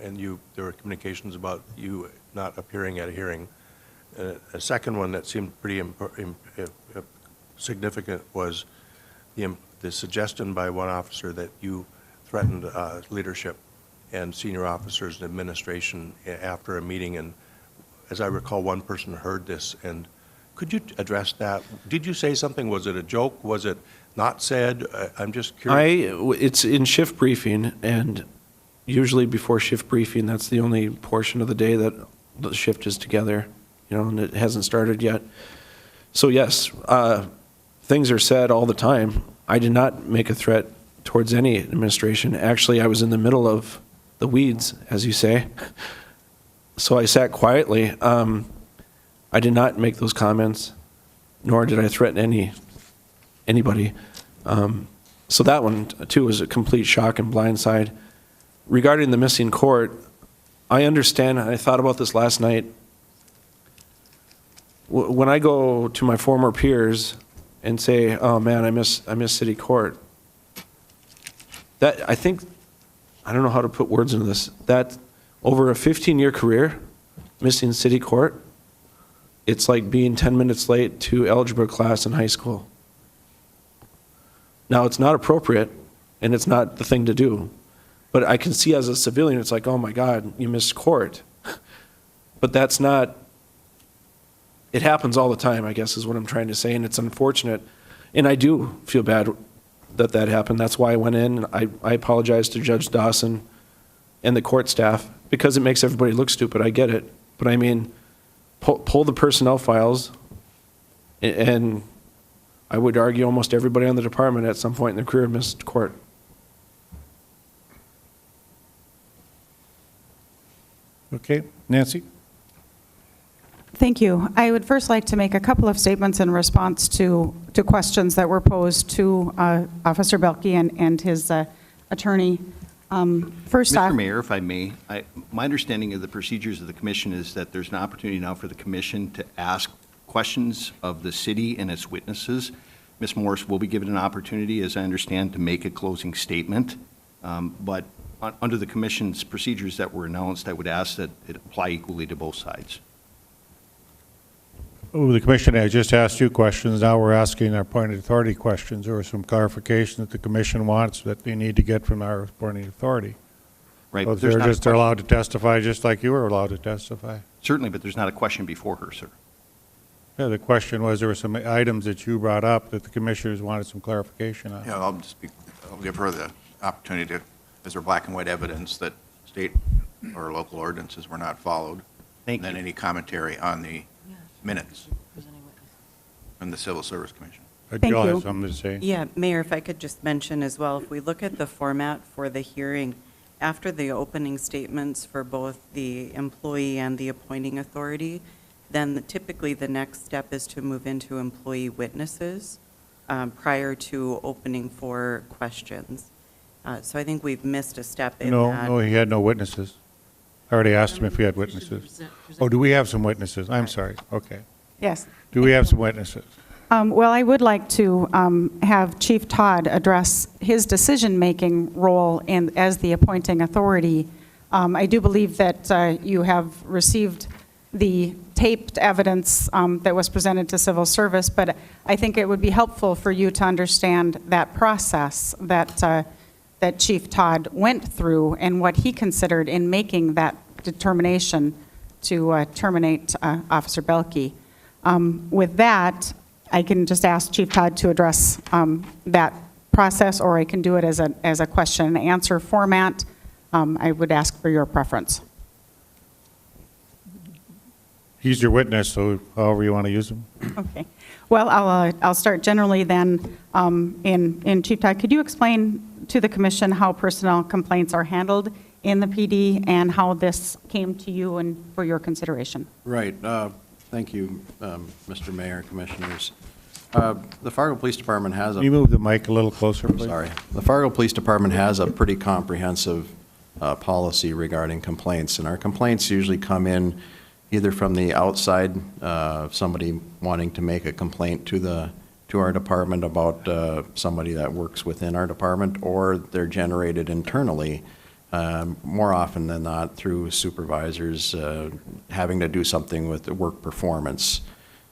and there were communications about you not appearing at a hearing. A second one that seemed pretty significant was the suggestion by one officer that you threatened leadership and senior officers and administration after a meeting. And as I recall, one person heard this. And could you address that? Did you say something? Was it a joke? Was it not said? I'm just curious. It's in shift briefing, and usually before shift briefing, that's the only portion of the day that the shift is together, and it hasn't started yet. So yes, things are said all the time. I did not make a threat towards any administration. Actually, I was in the middle of the weeds, as you say. So I sat quietly. I did not make those comments, nor did I threaten anybody. So that one, too, was a complete shock and blindside. Regarding the missing court, I understand, I thought about this last night. When I go to my former peers and say, oh man, I miss city court, that, I think, I don't know how to put words into this, that over a 15-year career, missing city court, it's like being 10 minutes late to algebra class in high school. Now, it's not appropriate, and it's not the thing to do. But I can see as a civilian, it's like, oh my God, you missed court. But that's not, it happens all the time, I guess is what I'm trying to say, and it's unfortunate. And I do feel bad that that happened. That's why I went in. I apologized to Judge Dawson and the court staff, because it makes everybody look stupid. I get it. But I mean, pull the personnel files, and I would argue almost everybody on the department at some point in their career missed court. Okay, Nancy? Thank you. I would first like to make a couple of statements in response to questions that were posed to Officer Belke and his attorney. First off, Mr. Mayor, if I may, my understanding of the procedures of the commission is that there's an opportunity now for the commission to ask questions of the city and its witnesses. Ms. Morris will be given an opportunity, as I understand, to make a closing statement. But under the commission's procedures that were announced, I would ask that it apply equally to both sides. Oh, the commission has just asked you questions. Now we're asking our appointed authority questions, or some clarification that the commission wants that they need to get from our appointed authority. Right. So but there's not a they're question- allowed to testify just like you were allowed to testify. Certainly, but there's not a question before her, sir. Yeah, the question was, there were some items that you brought up that the commissioners wanted some clarification on. Yeah, I'll give her the opportunity to, is there black and white evidence that state or local ordinances were not followed? Thank And then you. any commentary on the minutes from the Civil Service Commission. Thank Jill you. has something to say. Yeah, Mayor, if I could just mention as well, if we look at the format for the hearing, after the opening statements for both the employee and the appointing authority, then typically the next step is to move into employee witnesses prior to opening for questions. So I think we've missed a step in that. No, he had no witnesses. I already asked him if he had witnesses. Oh, do we have some witnesses? I'm sorry, okay. Yes. Do we have some witnesses? Well, I would like to have Chief Todd address his decision-making role as the appointing authority. I do believe that you have received the taped evidence that was presented to Civil Service, but I think it would be helpful for you to understand that process that Chief Todd went through and what he considered in making that determination to terminate Officer Belke. With that, I can just ask Chief Todd to address that process, or I can do it as a question and answer format. I would ask for your preference. He's your witness, so however you want to use him. Okay. Well, I'll start generally then. In Chief Todd, could you explain to the commission how personnel complaints are handled in the PD and how this came to you and for your consideration? Right. Thank you, Mr. Mayor, Commissioners. The Fargo Police Department has Can you move the mic a little closer, please? Sorry. The Fargo Police Department has a pretty comprehensive policy regarding complaints, and our complaints usually come in either from the outside, somebody wanting to make a complaint to our department about somebody that works within our department, or they're generated internally, more often than not through supervisors having to do something with the work performance.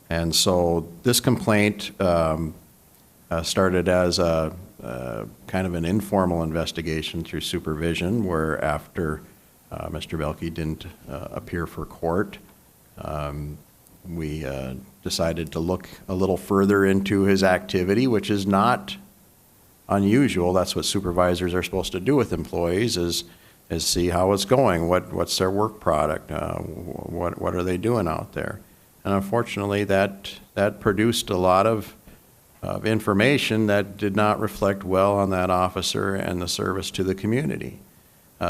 And so this complaint started as a kind of an informal investigation through supervision, where after Mr. Belke didn't appear for court, we decided to look a little further into his activity, which is not unusual. That's what supervisors are supposed to do with employees, is see how it's going, what's their work product, what are they doing out there. And unfortunately, that produced a lot of information that did not reflect well on that officer and the service to the community.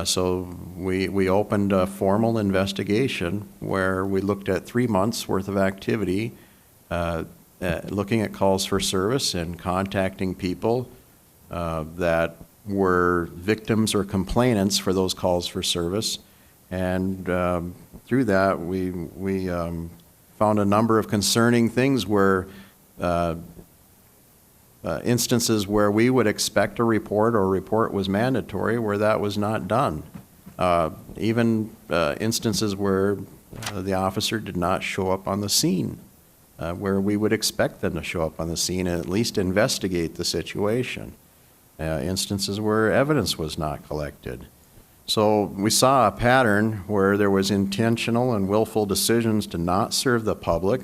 So we opened a formal investigation where we looked at 3 months' worth of activity, looking at calls for service and contacting people that were victims or complainants for those calls for service. And through that, we found a number of concerning things where instances where we would expect a report, or a report was mandatory, where that was not done. Even instances where the officer did not show up on the scene, where we would expect them to show up on the scene and at least investigate the situation. Instances where evidence was not collected. So we saw a pattern where there was intentional and willful decisions to not serve the public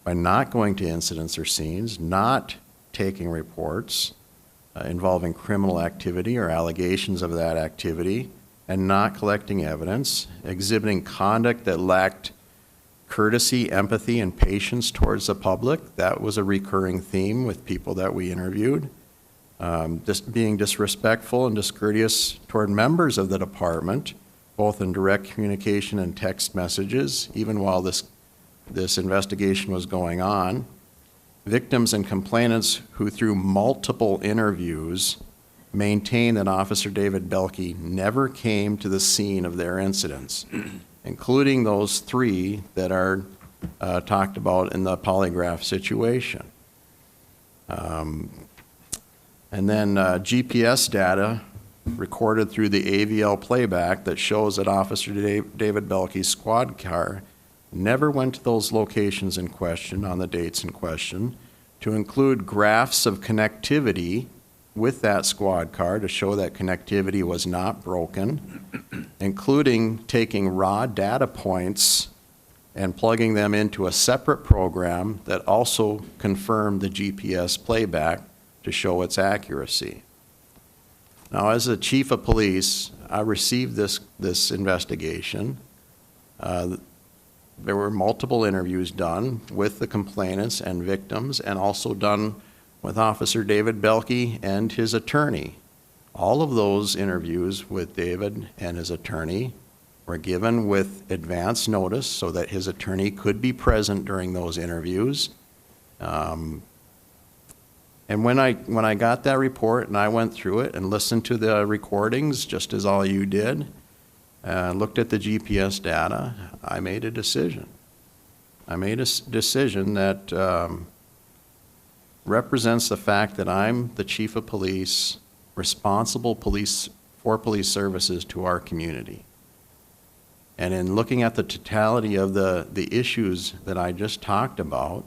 by not going to incidents or scenes, not taking reports involving criminal activity or allegations of that activity, and not collecting evidence, exhibiting conduct that lacked courtesy, empathy, and patience towards the public. That was a recurring theme with people that we interviewed. Just being disrespectful and discourteous toward members of the department, both in direct communication and text messages, even while this investigation was going on. Victims and complainants who, through multiple interviews, maintain that Officer David Belke never came to the scene of their incidents, including those 3 that are talked about in the polygraph situation. And then GPS data recorded through the AVL playback that shows that Officer David Belke's squad car never went to those locations in question on the dates in question, to include graphs of connectivity with that squad car to show that connectivity was not broken, including taking raw data points and plugging them into a separate program that also confirmed the GPS playback to show its accuracy. Now, as a chief of police, I received this investigation. There were multiple interviews done with the complainants and victims, and also done with Officer David Belke and his attorney. All of those interviews with David and his attorney were given with advance notice so that his attorney could be present during those interviews. And when I got that report and I went through it and listened to the recordings, just as all you did, looked at the GPS data, I made a decision. I made a decision that represents the fact that I'm the chief of police, responsible for police services to our community. And in looking at the totality of the issues that I just talked about,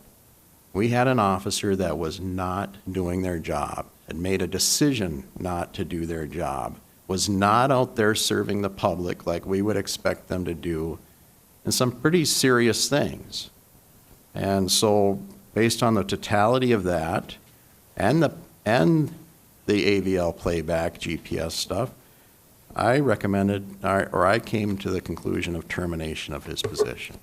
we had an officer that was not doing their job, had made a decision not to do their job, was not out there serving the public like we would expect them to do, and some pretty serious things. And so, based on the totality of that, and the AVL playback GPS stuff, I recommended, or I came to the conclusion of termination of his position.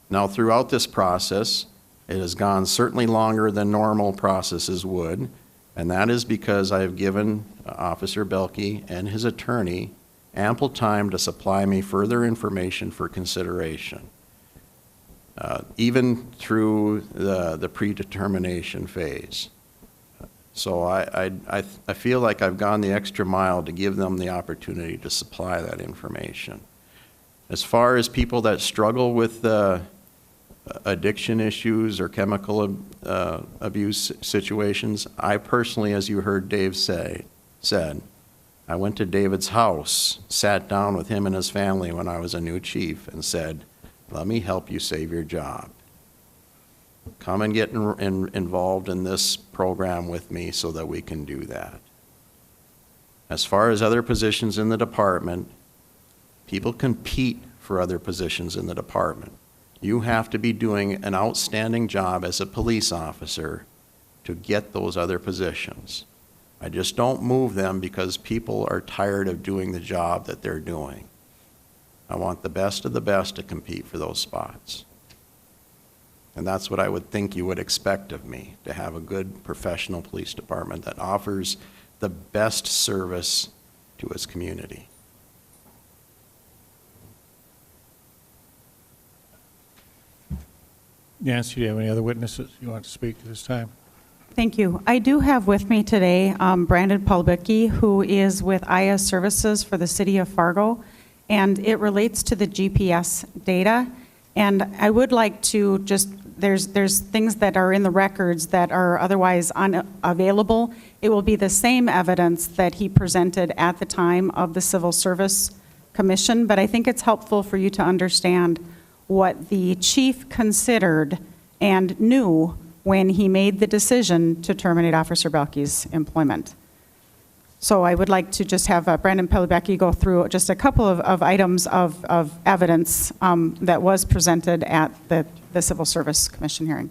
Now, throughout this process, it has gone certainly longer than normal processes would, and that is because I have given Officer Belke and his attorney ample time to supply me further information for consideration, even through the predetermination phase. So I feel like I've gone the extra mile to give them the opportunity to supply that information. As far as people that struggle with addiction issues or chemical abuse situations, I personally, as you heard Dave said, I went to David's house, sat down with him and his family when I was a new chief and said, let me help you save your job. Come and get involved in this program with me so that we can do that. As far as other positions in the department, people compete for other positions in the department. You have to be doing an outstanding job as a police officer to get those other positions. I just don't move them because people are tired of doing the job that they're doing. I want the best of the best to compete for those spots. And that's what I would think you would expect of me, to have a good professional police department that offers the best service to its community. Nancy, do you have any other witnesses you want to speak at this time? Thank you. I do have with me today Brandon Polbicki, who is with IS Services for the City of Fargo, and it relates to the GPS data. And I would like to just, there's things that are in the records that are otherwise unavailable. It will be the same evidence that he presented at the time of the Civil Service Commission, but I think it's helpful for you to understand what the chief considered and knew when he made the decision to terminate Officer Belke's employment. So I would like to just have Brandon Pelibecki go through just a couple of items of evidence that was presented at the Civil Service Commission hearing.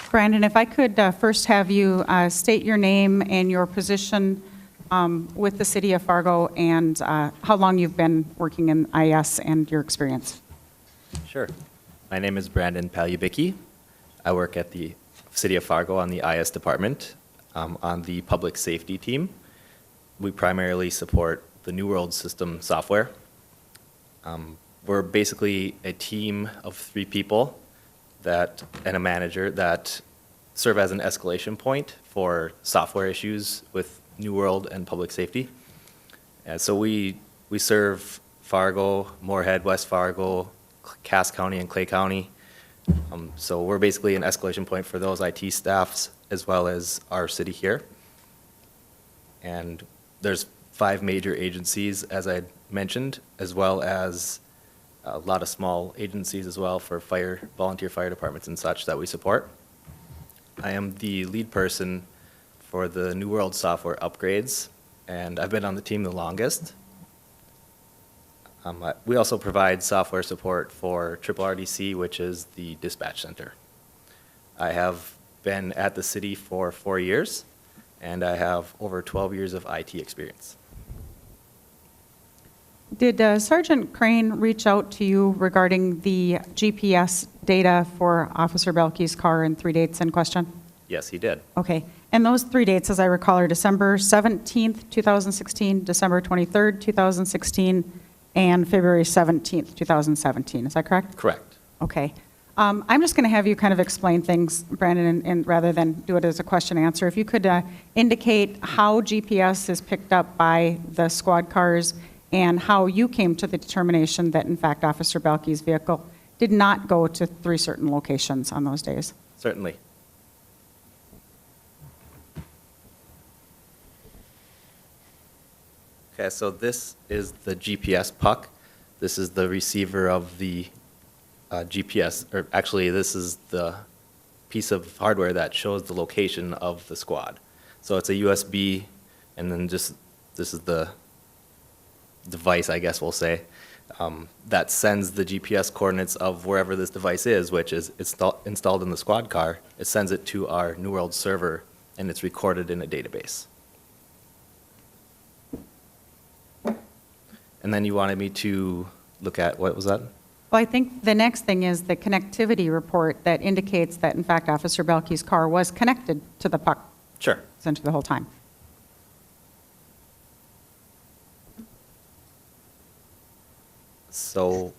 Brandon, if I could first have you state your name and your position with the City of Fargo and how long you've been working in IS and your experience. Sure. My name is Brandon Palyubicki. I work at the City of Fargo on the IS department on the public safety team. We primarily support the New World System software. We're basically a team of 3 people and a manager that serve as an escalation point for software issues with New World and public safety. And so we serve Fargo, Moorhead, West Fargo, Cass County, and Clay County. So we're basically an escalation point for those IT staffs as well as our city here. And there's 5 major agencies, as I mentioned, as well as a lot of small agencies as well for volunteer fire departments and such that we support. I am the lead person for the New World software upgrades, and I've been on the team the longest. We also provide software support for RRDC, which is the dispatch center. I have been at the city for 4 years, and I have over 12 years of IT experience. Did Sergeant Crane reach out to you regarding the GPS data for Officer Belkey's car and 3 dates in question? Yes, he did. Okay. And those 3 dates, as I recall, are December 17th, 2016, December 23rd, 2016, and February 17th, 2017. Is that correct? Correct. Okay. I'm just going to have you kind of explain things, Brandon, and rather than do it as a question and answer. If you could indicate how GPS is picked up by the squad cars and how you came to the determination that, in fact, Officer Belkey's vehicle did not go to 3 certain locations on those days. Certainly. Okay, so this is the GPS puck. This is the receiver of the GPS, or actually this is the piece of hardware that shows the location of the squad. So it's a USB, and then just this is the device, I guess we'll say, that sends the GPS coordinates of wherever this device is, which is installed in the squad car. It sends it to our New World server, and it's recorded in a database. And then you wanted me to look at, what was that? Well, I think the next thing is the connectivity report that indicates that, in fact, Officer Belkey's car was connected to the puck Sure. center the whole time. So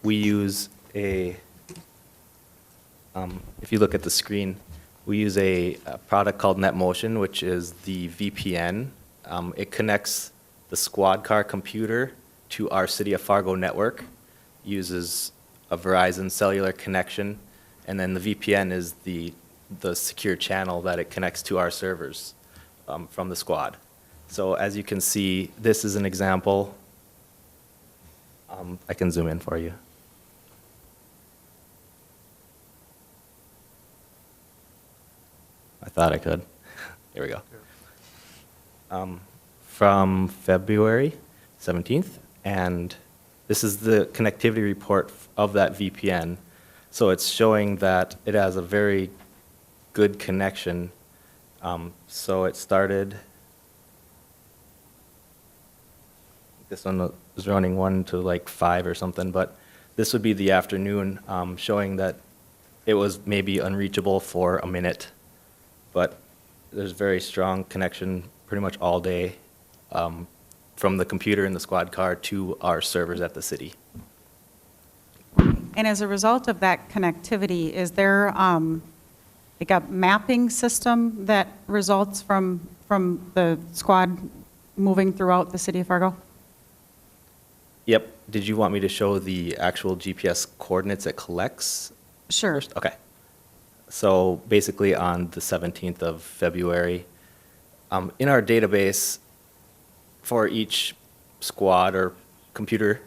we use a, if you look at the screen, we use a product called NetMotion, which is the VPN. It connects the squad car computer to our City of Fargo network, uses a Verizon cellular connection, and then the VPN is the secure channel that it connects to our servers from the squad. So as you can see, this is an example. I can zoom in for you. I thought I could. Here we go. From February 17th, and this is the connectivity report of that VPN. So it's showing that it has a very good connection. So it started, this one was running 1 to like 5 or something, but this would be the afternoon, showing that it was maybe unreachable for a minute, but there's very strong connection pretty much all day from the computer in the squad car to our servers at the city. And as a result of that connectivity, is there like a mapping system that results from the squad moving throughout the city of Fargo? Yep. Did you want me to show the actual GPS coordinates it collects? Sure. Okay. So basically on the 17th of February, in our database for each squad or computer,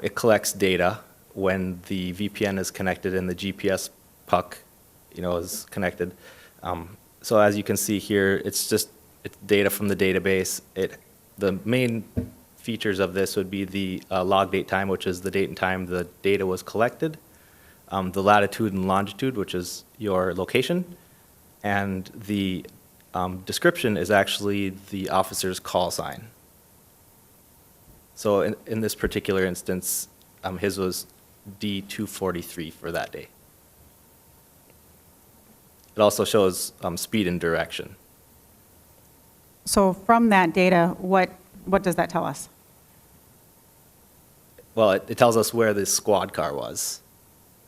it collects data when the VPN is connected and the GPS puck, is connected. So as you can see here, it's data from the database. The main features of this would be the log date time, which is the date and time the data was collected, the latitude and longitude, which is your location, and the description is actually the officer's call sign. So in this particular instance, his was D243 for that day. It also shows speed and direction. So from that data, what does that tell us? Well, it tells us where the squad car was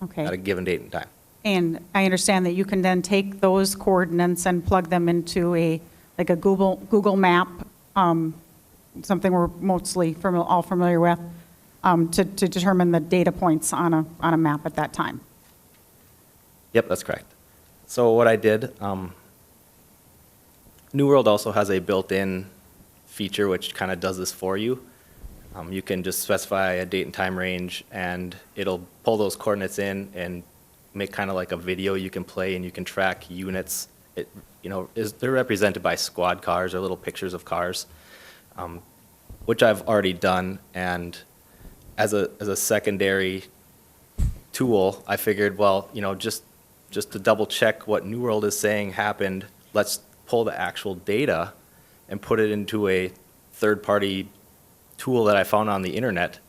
Okay. at a given date and time. And I understand that you can then take those coordinates and plug them into a Google map, something we're mostly all familiar with, to determine the data points on a map at that time. Yep, that's correct. So what I did, New World also has a built-in feature which kind of does this for you. You can just specify a date and time range, and it'll pull those coordinates in and make kind of like a video you can play, and you can track units. They're represented by squad cars or little pictures of cars, which I've already done. And as a secondary tool, I figured, well, just to double check what New World is saying happened, let's pull the actual data and put it into a third-party tool that I found on the internet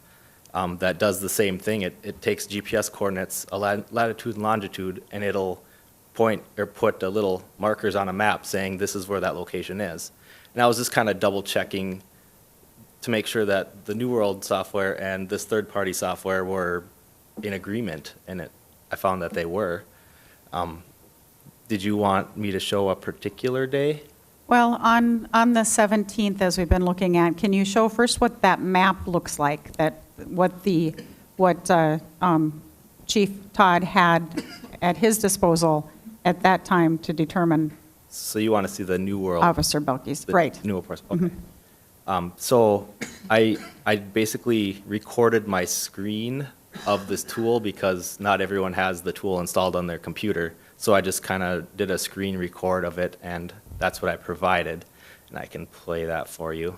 that does the same thing. It takes GPS coordinates, a latitude and longitude, and it'll point or put the little markers on a map saying this is where that location is. And I was just kind of double checking to make sure that the New World software and this third-party software were in agreement, and I found that they were. Did you want me to show a particular day? Well, on the 17th, as we've been looking at, can you show first what that map looks like, what Chief Todd had at his disposal at that time to determine So you want to see the New World? Officer Belkey's, The right? New World, okay. So I basically recorded my screen of this tool because not everyone has the tool installed on their computer. So I just kind of did a screen record of it, and that's what I provided. And I can play that for you.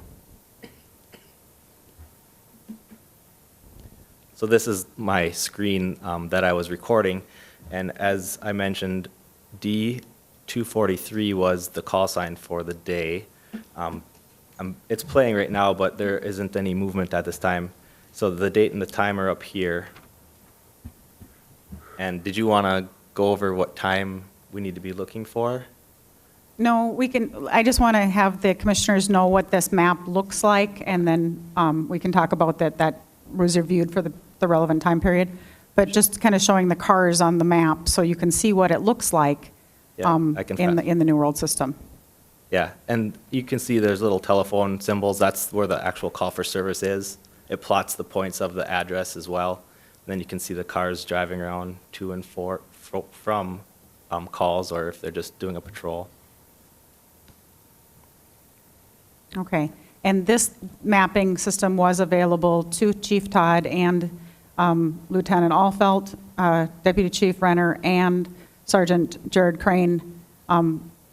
So this is my screen that I was recording. And as I mentioned, D243 was the call sign for the day. It's playing right now, but there isn't any movement at this time. So the date and the time are up here. And did you want to go over what time we need to be looking for? No, I just want to have the commissioners know what this map looks like, and then we can talk about that was reviewed for the relevant time period. But just kind of showing the cars on the map so you can see what it looks like Yeah, I can in the New World system. Yeah, and you can see there's little telephone symbols. That's where the actual call for service is. It plots the points of the address as well. And then you can see the cars driving around to and from calls, or if they're just doing a patrol. Okay. And this mapping system was available to Chief Todd and Lieutenant Alfelt, Deputy Chief Renner, and Sergeant Jared Crane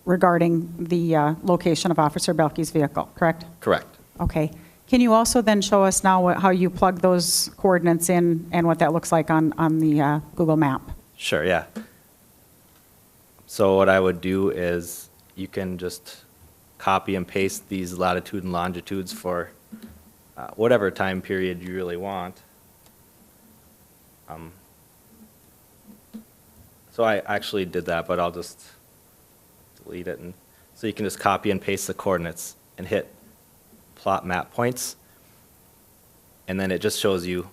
regarding the location of Officer Belkey's vehicle, correct? Correct. Okay. Can you also then show us now how you plug those coordinates in and what that looks like on the Google map? Sure, yeah. So what I would do is you can just copy and paste these latitude and longitudes for whatever time period you really want. So I actually did that, but I'll just delete it. And so you can just copy and paste the coordinates and hit plot map points. And then it just shows you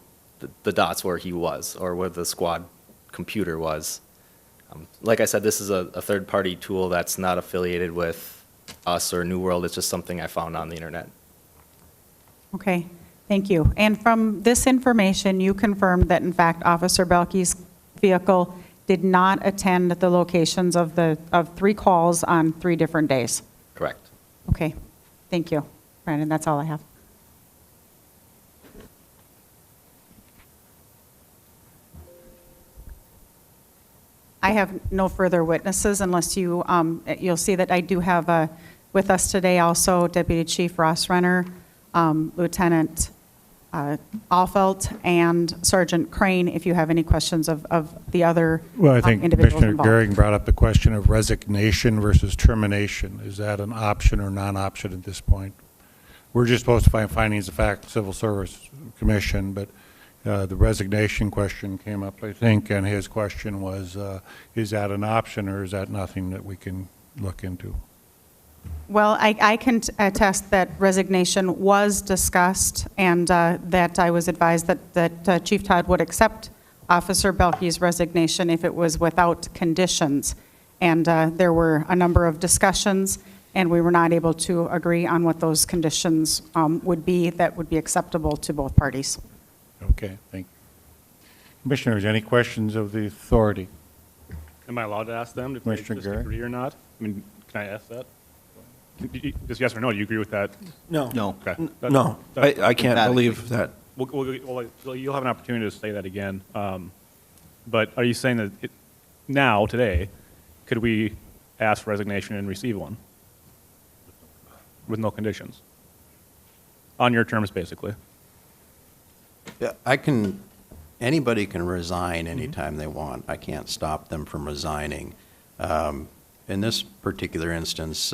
the dots where he was, or where the squad computer was. Like I said, this is a third-party tool that's not affiliated with us or New World. It's just something I found on the internet. Okay, thank you. And from this information, you confirmed that in fact Officer Belkey's vehicle did not attend the locations of 3 calls on 3 different days. Correct. Okay, thank you. Brandon, that's all I have. I have no further witnesses unless you'll see that I do have with us today also Deputy Chief Ross Renner, Lieutenant Alfelt, and Sergeant Crane, if you have any questions of the other Well, I think individuals Commissioner involved. Goering brought up the question of resignation versus termination. Is that an option or non-option at this point? We're just supposed to find findings of fact, Civil Service Commission, but the resignation question came up, I think, and his question was, is that an option or is that nothing that we can look into? Well, I can attest that resignation was discussed, and that I was advised that Chief Todd would accept Officer Belkey's resignation if it was without conditions. And there were a number of discussions, and we were not able to agree on what those conditions would be that would be acceptable to both parties. Okay, thank you. Commissioners, any questions of the authority? Am I allowed to ask them if they Commissioner just Garrett? agree or not? I mean, can I ask that? Just yes or no, do you agree with that? No. No. Okay. No, I can't Emphatically. believe that. Well, you'll have an opportunity to say that again. But are you saying that now, today, could we ask for resignation and receive one? With no conditions? On your terms, basically. Yeah, anybody can resign anytime they want. I can't stop them from resigning. In this particular instance,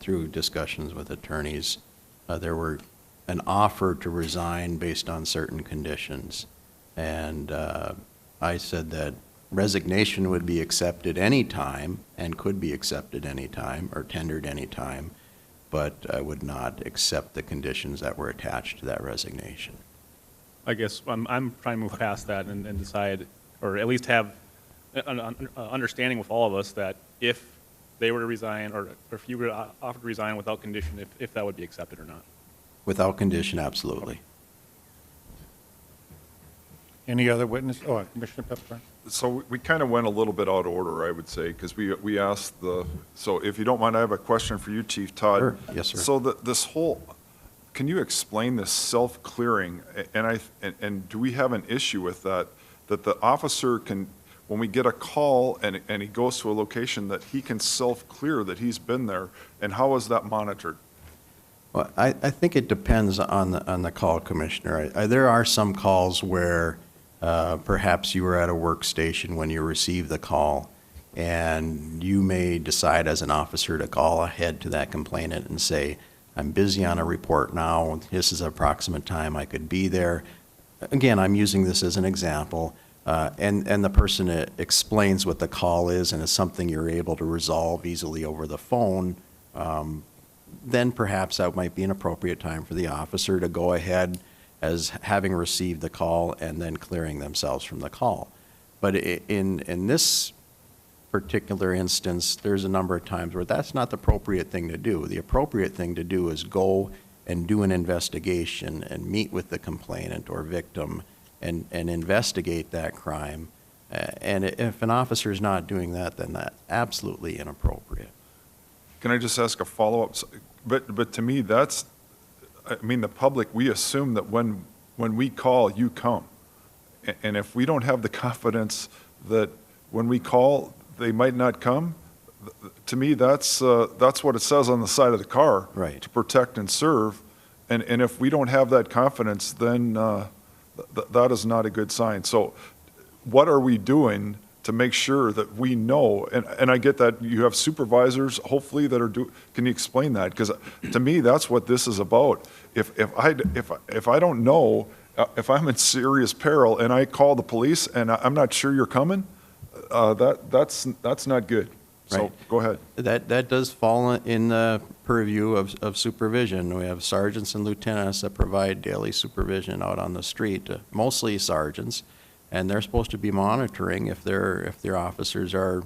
through discussions with attorneys, there were an offer to resign based on certain conditions. And I said that resignation would be accepted any time and could be accepted any time or tendered any time, but I would not accept the conditions that were attached to that resignation. I guess I'm trying to move past that and decide, or at least have an understanding with all of us that if they were to resign, or if you were offered to resign without condition, if that would be accepted or not. Without condition, absolutely. Any other witness? Oh, Commissioner Pepper. So we kind of went a little bit out of order, I would say, because we asked so if you don't mind, I have a question for you, Chief Todd. Sure. Yes, sir. So this whole, can you explain this self-clearing? And do we have an issue with that the officer can, when we get a call and he goes to a location, that he can self-clear that he's been there? And how is that monitored? Well, I think it depends on the call, Commissioner. There are some calls where perhaps you were at a workstation when you received the call, and you may decide as an officer to call ahead to that complainant and say, I'm busy on a report now, this is approximate time I could be there. Again, I'm using this as an example, and the person explains what the call is and it's something you're able to resolve easily over the phone, then perhaps that might be an appropriate time for the officer to go ahead as having received the call and then clearing themselves from the call. But in this particular instance, there's a number of times where that's not the appropriate thing to do. The appropriate thing to do is go and do an investigation and meet with the complainant or victim and investigate that crime. And if an officer is not doing that, then that's absolutely inappropriate. Can I just ask a follow-up? But to me, that's, I mean, the public, we assume that when we call, you come. And if we don't have the confidence that when we call, they might not come, to me, that's what it says on the side of the car. Right. To protect and serve. And if we don't have that confidence, then that is not a good sign. So what are we doing to make sure that we know, and I get that you have supervisors, hopefully, that are can you explain that? Because to me, that's what this is about. If I don't know, if I'm in serious peril and I call the police and I'm not sure you're coming, that's not good. So Right. go ahead. That does fall in the purview of supervision. We have sergeants and lieutenants that provide daily supervision out on the street, mostly sergeants. And they're supposed to be monitoring if their officers are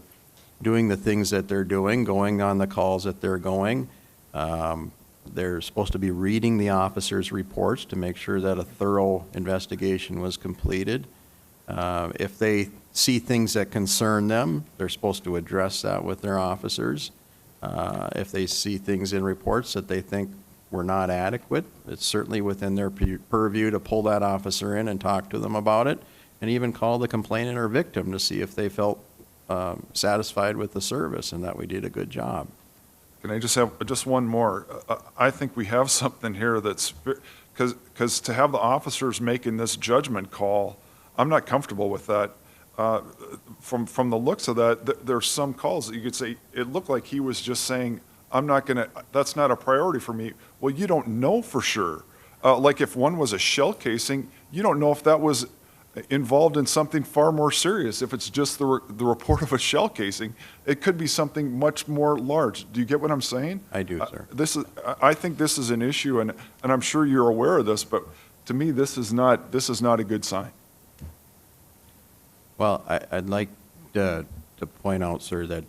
doing the things that they're doing, going on the calls that they're going. They're supposed to be reading the officers' reports to make sure that a thorough investigation was completed. If they see things that concern them, they're supposed to address that with their officers. If they see things in reports that they think were not adequate, it's certainly within their purview to pull that officer in and talk to them about it, and even call the complainant or victim to see if they felt satisfied with the service and that we did a good job. Can I just have just one more? I think we have something here that's, because to have the officers making this judgment call, I'm not comfortable with that. From the looks of that, there's some calls that you could say, it looked like he was just saying, I'm not going to, that's not a priority for me. Well, you don't know for sure. Like if one was a shell casing, you don't know if that was involved in something far more serious. If it's just the report of a shell casing, it could be something much more large. Do you get what I'm saying? I do, sir. I think this is an issue, and I'm sure you're aware of this, but to me, this is not a good sign. Well, I'd like to point out, sir, that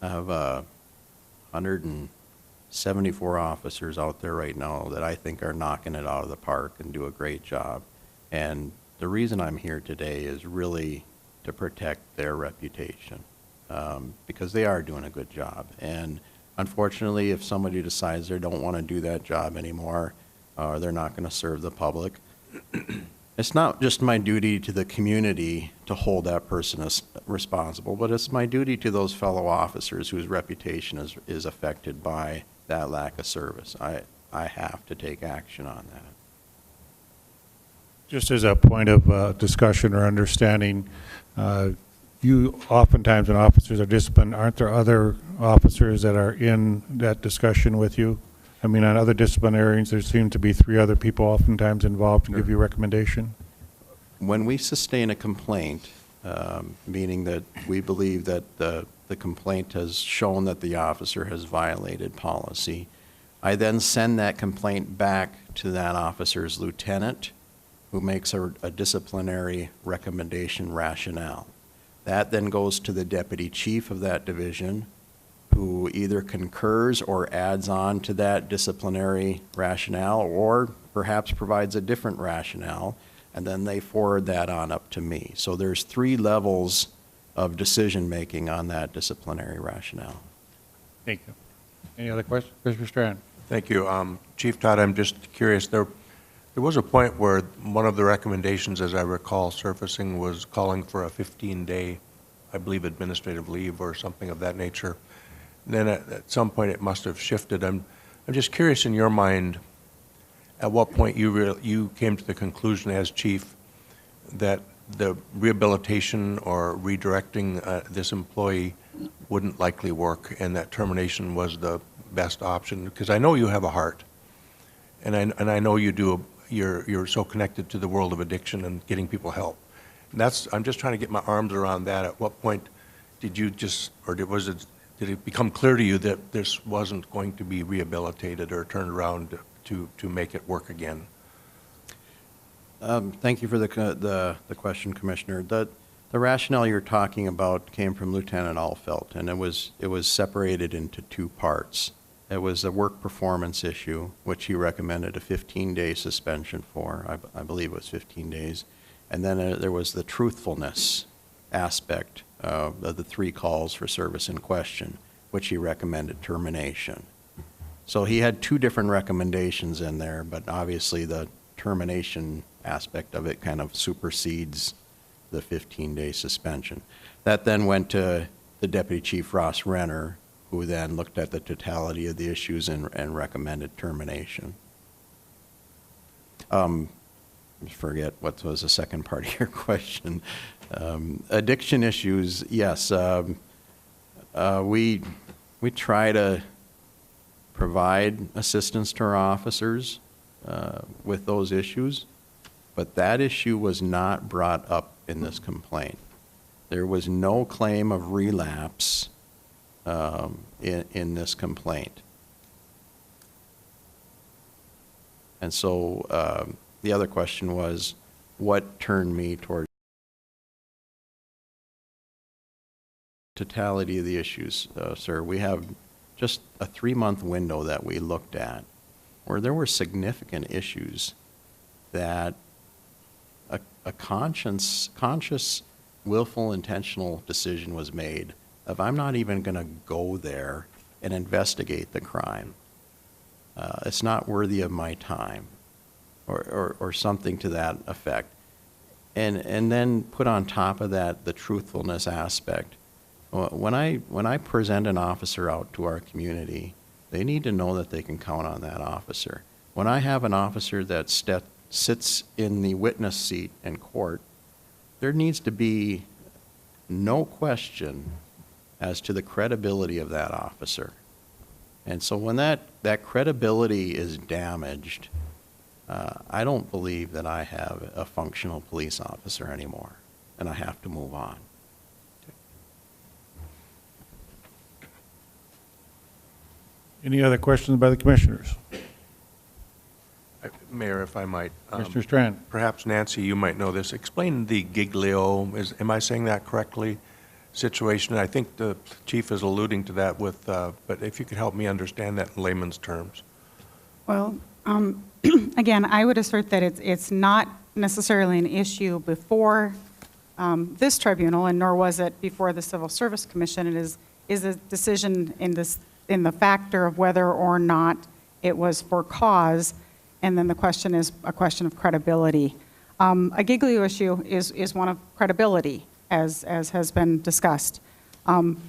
I have 174 officers out there right now that I think are knocking it out of the park and do a great job. And the reason I'm here today is really to protect their reputation, because they are doing a good job. And Unfortunately, if somebody decides they don't want to do that job anymore, or they're not going to serve the public, it's not just my duty to the community to hold that person as responsible, but it's my duty to those fellow officers whose reputation is affected by that lack of service. I have to take action on that. Just as a point of discussion or understanding, you oftentimes, when officers are disciplined, aren't there other officers that are in that discussion with you? I mean, on other disciplinarians, there seem to be 3 other people oftentimes involved to give you a recommendation. When we sustain a complaint, meaning that we believe that the complaint has shown that the officer has violated policy, I then send that complaint back to that officer's lieutenant, who makes a disciplinary recommendation rationale. That then goes to the deputy chief of that division, who either concurs or adds on to that disciplinary rationale, or perhaps provides a different rationale, and then they forward that on up to me. So there's 3 levels of decision-making on that disciplinary rationale. Thank you. Any other questions? Commissioner Strand? Thank you. Chief Todd, I'm just curious, there was a point where one of the recommendations, as I recall, surfacing was calling for a 15-day, I believe, administrative leave or something of that nature. Then at some point it must have shifted. I'm just curious, in your mind, at what point you came to the conclusion as chief that the rehabilitation or redirecting this employee wouldn't likely work, and that termination was the best option? Because I know you have a heart, and I know you do. You're so connected to the world of addiction and getting people help. And I'm just trying to get my arms around that. At what point did you just, or did it become clear to you that this wasn't going to be rehabilitated or turned around to make it work again? Thank you for the question, Commissioner. The rationale you're talking about came from Lieutenant Alfelt, and it was separated into 2 parts. It was a work performance issue, which he recommended a 15-day suspension for. I believe it was 15 days. And then there was the truthfulness aspect of the 3 calls for service in question, which he recommended termination. So he had 2 different recommendations in there, but obviously the termination aspect of it kind of supersedes the 15-day suspension. That then went to the Deputy Chief Ross Renner, who then looked at the totality of the issues and recommended termination. Forget what was the second part of your question. Addiction issues, yes. We try to provide assistance to our officers with those issues, but that issue was not brought up in this complaint. There was no claim of relapse in this complaint. And so the other question was, what turned me toward totality of the issues, sir? We have just a 3-month window that we looked at where there were significant issues that a conscious, willful, intentional decision was made of, I'm not even going to go there and investigate the crime. It's not worthy of my time, or something to that effect. And then put on top of that the truthfulness aspect. When I present an officer out to our community, they need to know that they can count on that officer. When I have an officer that sits in the witness seat in court, there needs to be no question as to the credibility of that officer. And so when that credibility is damaged, I don't believe that I have a functional police officer anymore, and I have to move on. Any other questions by the commissioners? Mayor, if I might. Commissioner Strand? Perhaps Nancy, you might know this. Explain the Giglio, am I saying that correctly, situation? I think the chief is alluding to that with, but if you could help me understand that in layman's terms. Well, again, I would assert that it's not necessarily an issue before this tribunal, and nor was it before the Civil Service Commission. It is a decision in this in the factor of whether or not it was for cause, and then the question is a question of credibility. A Giglio issue is one of credibility, as has been discussed.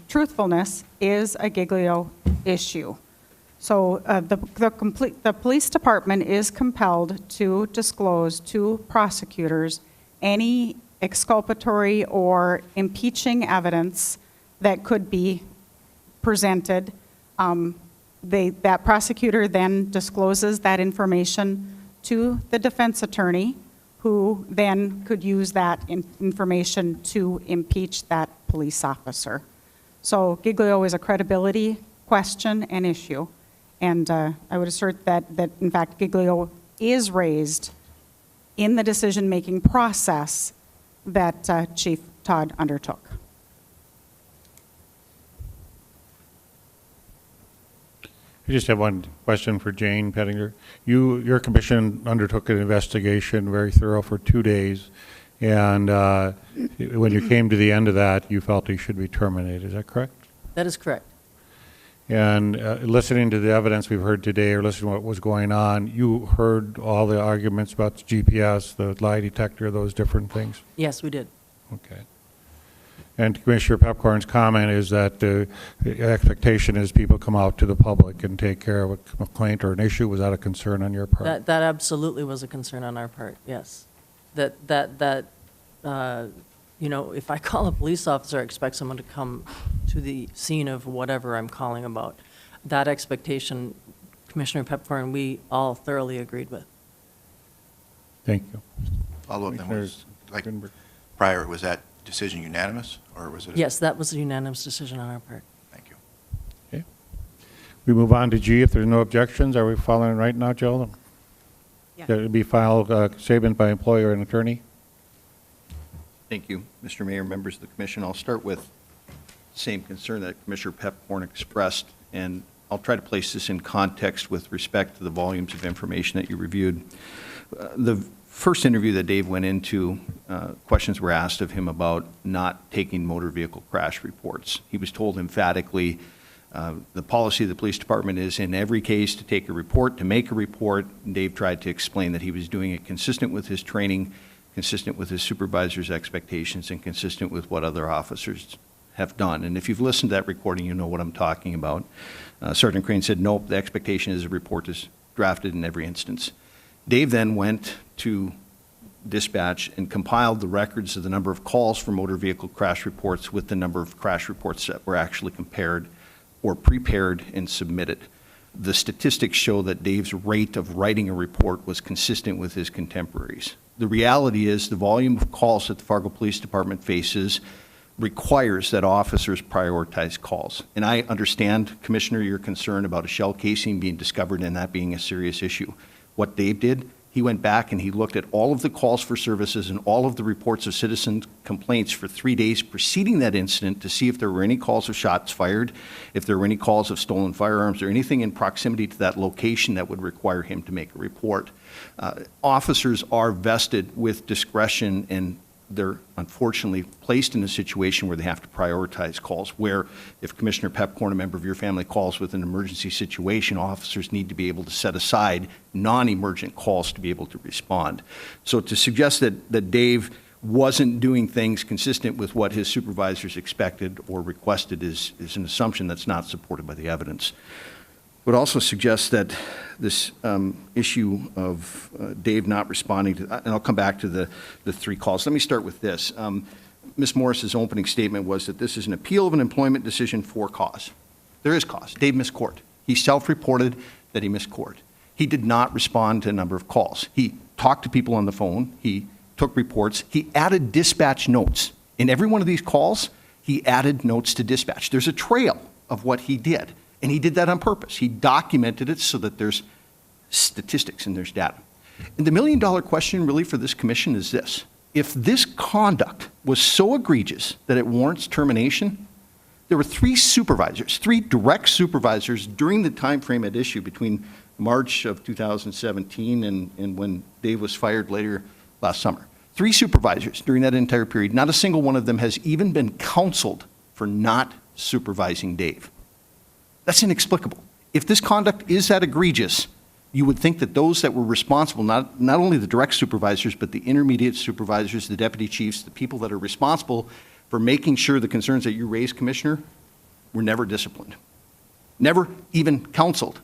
Truthfulness is a Giglio issue. So the police department is compelled to disclose to prosecutors any exculpatory or impeaching evidence that could be presented. That prosecutor then discloses that information to the defense attorney, who then could use that information to impeach that police officer. So Giglio is a credibility question and issue. And I would assert that in fact, Giglio is raised in the decision-making process that Chief Todd undertook. I just have one question for Jane Pettinger. Your commission undertook an investigation, very thorough, for 2 days, and when you came to the end of that, you felt he should be terminated. Is that correct? That is correct. And listening to the evidence we've heard today, or listening to what was going on, you heard all the arguments about the GPS, the lie detector, those different things? Yes, we did. Okay. And Commissioner Pepcorn's comment is that the expectation is people come out to the public and take care of a complaint or an issue. Was that a concern on your part? That absolutely was a concern on our part, yes. You know, if I call a police officer, I expect someone to come to the scene of whatever I'm calling about. That expectation, Commissioner Pepcorn, we all thoroughly agreed with. Thank you. Follow-up then was, like, Greenberg. prior, was that decision unanimous, or was it? Yes, that was a unanimous decision on our part. Thank you. Okay. We move on to G. If there's no objections, are we following right now, Jill? Yeah. That would be filed statement by employer and attorney. Thank you, Mr. Mayor, members of the commission. I'll start with the same concern that Commissioner Pepcorn expressed, and I'll try to place this in context with respect to the volumes of information that you reviewed. The first interview that Dave went into, questions were asked of him about not taking motor vehicle crash reports. He was told emphatically, the policy of the police department is in every case to take a report, to make a report. Dave tried to explain that he was doing it consistent with his training, consistent with his supervisor's expectations, and consistent with what other officers have done. And if you've listened to that recording, you know what I'm talking about. Sergeant Crane said, nope, the expectation is a report is drafted in every instance. Dave then went to dispatch and compiled the records of the number of calls for motor vehicle crash reports with the number of crash reports that were actually compared or prepared and submitted. The statistics show that Dave's rate of writing a report was consistent with his contemporaries. The reality is the volume of calls that the Fargo Police Department faces requires that officers prioritize calls. And I understand, Commissioner, your concern about a shell casing being discovered and that being a serious issue. What Dave did, he went back and he looked at all of the calls for services and all of the reports of citizen complaints for 3 days preceding that incident to see if there were any calls of shots fired, if there were any calls of stolen firearms, or anything in proximity to that location that would require him to make a report. Officers are vested with discretion, and they're unfortunately placed in a situation where they have to prioritize calls, where if Commissioner Pepcorn, a member of your family, calls with an emergency situation, officers need to be able to set aside non-emergent calls to be able to respond. So to suggest that Dave wasn't doing things consistent with what his supervisors expected or requested is an assumption that's not supported by the evidence. Would also suggest that this issue of Dave not responding to, and I'll come back to the 3 calls. Let me start with this. Ms. Morris's opening statement was that this is an appeal of an employment decision for cause. There is cause. Dave missed court. He self-reported that he missed court. He did not respond to a number of calls. He talked to people on the phone. He took reports. He added dispatch notes. In every one of these calls, he added notes to dispatch. There's a trail of what he did. And he did that on purpose. He documented it so that there's statistics and there's data. And the million-dollar question really for this commission is this. If this conduct was so egregious that it warrants termination, there were 3 supervisors, 3 direct supervisors during the time frame at issue between March of 2017 and when Dave was fired later last summer. 3 supervisors during that entire period. Not a single one of them has even been counseled for not supervising Dave. That's inexplicable. If this conduct is that egregious, you would think that those that were responsible, not only the direct supervisors, but the intermediate supervisors, the deputy chiefs, the people that are responsible for making sure the concerns that you raised, Commissioner, were never disciplined, never even counseled.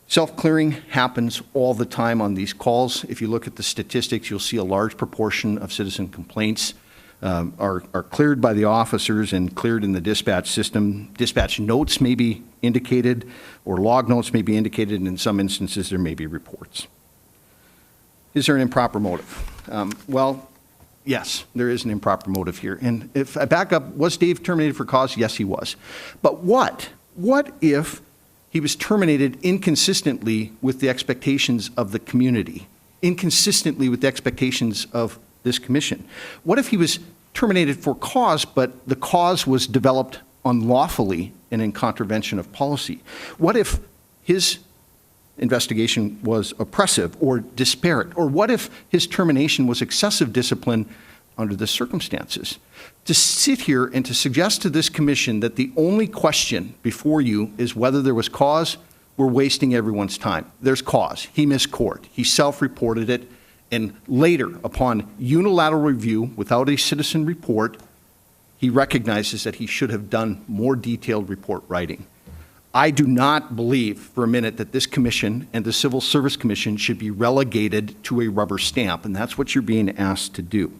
Self-clearing happens all the time on these calls. If you look at the statistics, you'll see a large proportion of citizen complaints are cleared by the officers and cleared in the dispatch system. Dispatch notes may be indicated, or log notes may be indicated, and in some instances there may be reports. Is there an improper motive? Well, yes, there is an improper motive here. And if I back up, was Dave terminated for cause? Yes, he was. But what? What if he was terminated inconsistently with the expectations of the community, inconsistently with the expectations of this commission? What if he was terminated for cause, but the cause was developed unlawfully and in contravention of policy? What if his investigation was oppressive or disparate? Or what if his termination was excessive discipline under the circumstances? To sit here and to suggest to this commission that the only question before you is whether there was cause, we're wasting everyone's time. There's cause. He missed court. He self-reported it. And later, upon unilateral review without a citizen report, he recognizes that he should have done more detailed report writing. I do not believe for a minute that this commission and the Civil Service Commission should be relegated to a rubber stamp, and that's what you're being asked to do.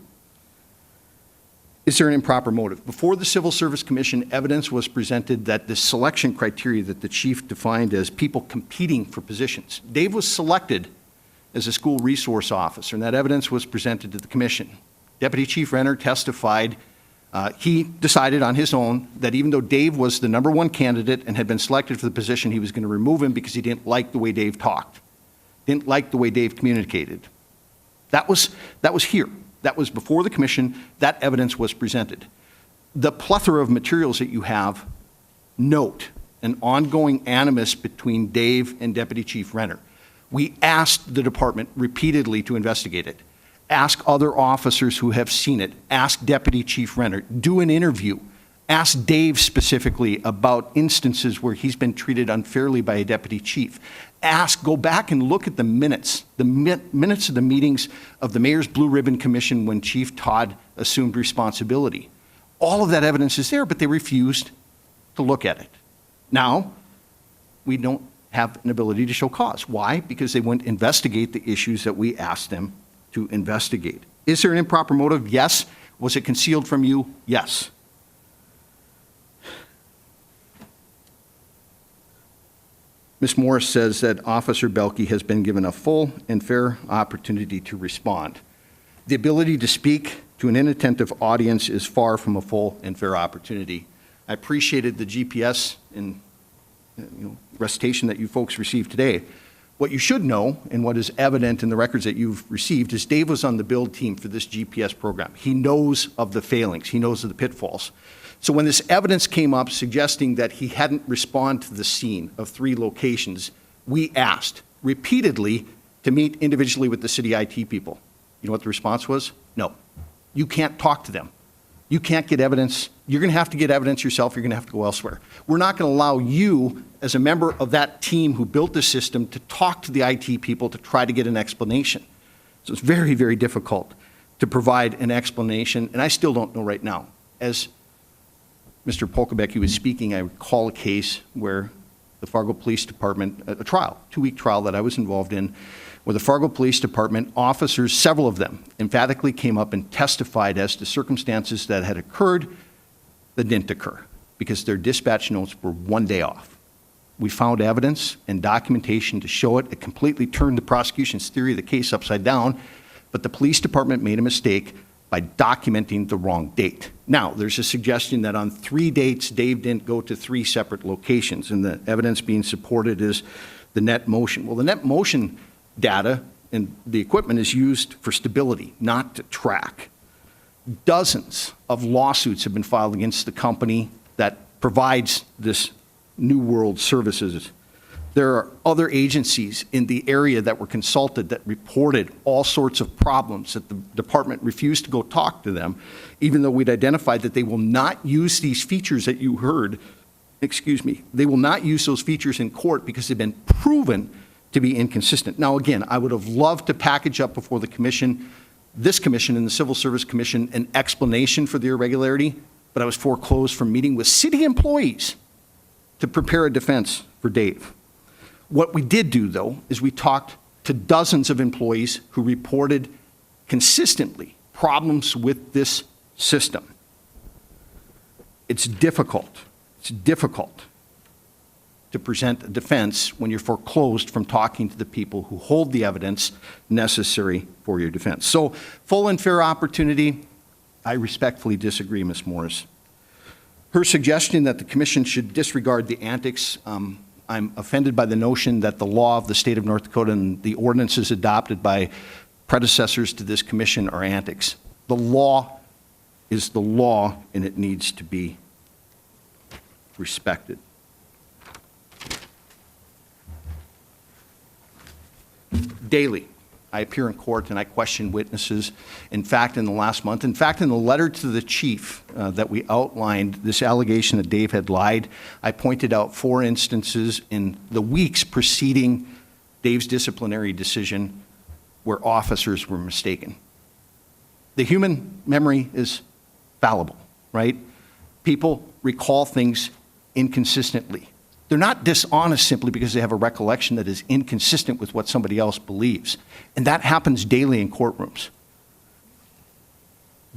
Is there an improper motive? Before the Civil Service Commission, evidence was presented that the selection criteria that the chief defined as people competing for positions. Dave was selected as a school resource officer, and that evidence was presented to the commission. Deputy Chief Renner testified he decided on his own that even though Dave was the #1 candidate and had been selected for the position, he was going to remove him because he didn't like the way Dave talked, didn't like the way Dave communicated. That was here. That was before the commission. That evidence was presented. The plethora of materials that you have note an ongoing animus between Dave and Deputy Chief Renner. We asked the department repeatedly to investigate it. Ask other officers who have seen it. Ask Deputy Chief Renner. Do an interview. Ask Dave specifically about instances where he's been treated unfairly by a deputy chief. Go back and look at the minutes of the meetings of the Mayor's Blue Ribbon Commission when Chief Todd assumed responsibility. All of that evidence is there, but they refused to look at it. Now, we don't have an ability to show cause. Why? Because they wouldn't investigate the issues that we asked them to investigate. Is there an improper motive? Yes. Was it concealed from you? Yes. Ms. Morris says that Officer Belke has been given a full and fair opportunity to respond. The ability to speak to an inattentive audience is far from a full and fair opportunity. I appreciated the GPS and recitation that you folks received today. What you should know, and what is evident in the records that you've received, is Dave was on the build team for this GPS program. He knows of the failings. He knows of the pitfalls. So when this evidence came up suggesting that he hadn't responded to the scene of 3 locations, we asked repeatedly to meet individually with the city IT people. You know what the response was? No. You can't talk to them. You can't get evidence. You're going to have to get evidence yourself. You're going to have to go elsewhere. We're not going to allow you, as a member of that team who built the system, to talk to the IT people to try to get an explanation. So it's very, very difficult to provide an explanation, and I still don't know right now. As Mr. Polkabecki was speaking, I recall a case where the Fargo Police Department, a trial, 2-week trial that I was involved in, where the Fargo Police Department officers, several of them, emphatically came up and testified as to circumstances that had occurred that didn't occur because their dispatch notes were 1 day off. We found evidence and documentation to show it. It completely turned the prosecution's theory of the case upside down, but the police department made a mistake by documenting the wrong date. Now, there's a suggestion that on 3 dates, Dave didn't go to 3 separate locations, and the evidence being supported is the net motion. Well, the net motion data and the equipment is used for stability, not to track. Dozens of lawsuits have been filed against the company that provides this New World services There are other agencies in the area that were consulted that reported all sorts of problems that the department refused to go talk to them, even though we'd identified that they will not use these features that you heard, they will not use those features in court because they've been proven to be inconsistent. Now, again, I would have loved to package up before the commission, this commission and the Civil Service Commission, an explanation for the irregularity, but I was foreclosed from meeting with city employees to prepare a defense for Dave. What we did do, though, is we talked to dozens of employees who reported consistently problems with this system. It's difficult to present a defense when you're foreclosed from talking to the people who hold the evidence necessary for your defense. So, full and fair opportunity, I respectfully disagree, Ms. Morris. Her suggestion that the commission should disregard the antics, I'm offended by the notion that the law of the state of North Dakota and the ordinances adopted by predecessors to this commission are antics. The law is the law, and it needs to be respected. Daily, I appear in court and I question witnesses. In fact, in the last month, in the letter to the chief that we outlined this allegation that Dave had lied, I pointed out 4 instances in the weeks preceding Dave's disciplinary decision where officers were mistaken. The human memory is fallible, right? People recall things inconsistently. They're not dishonest simply because they have a recollection that is inconsistent with what somebody else believes. And that happens daily in courtrooms.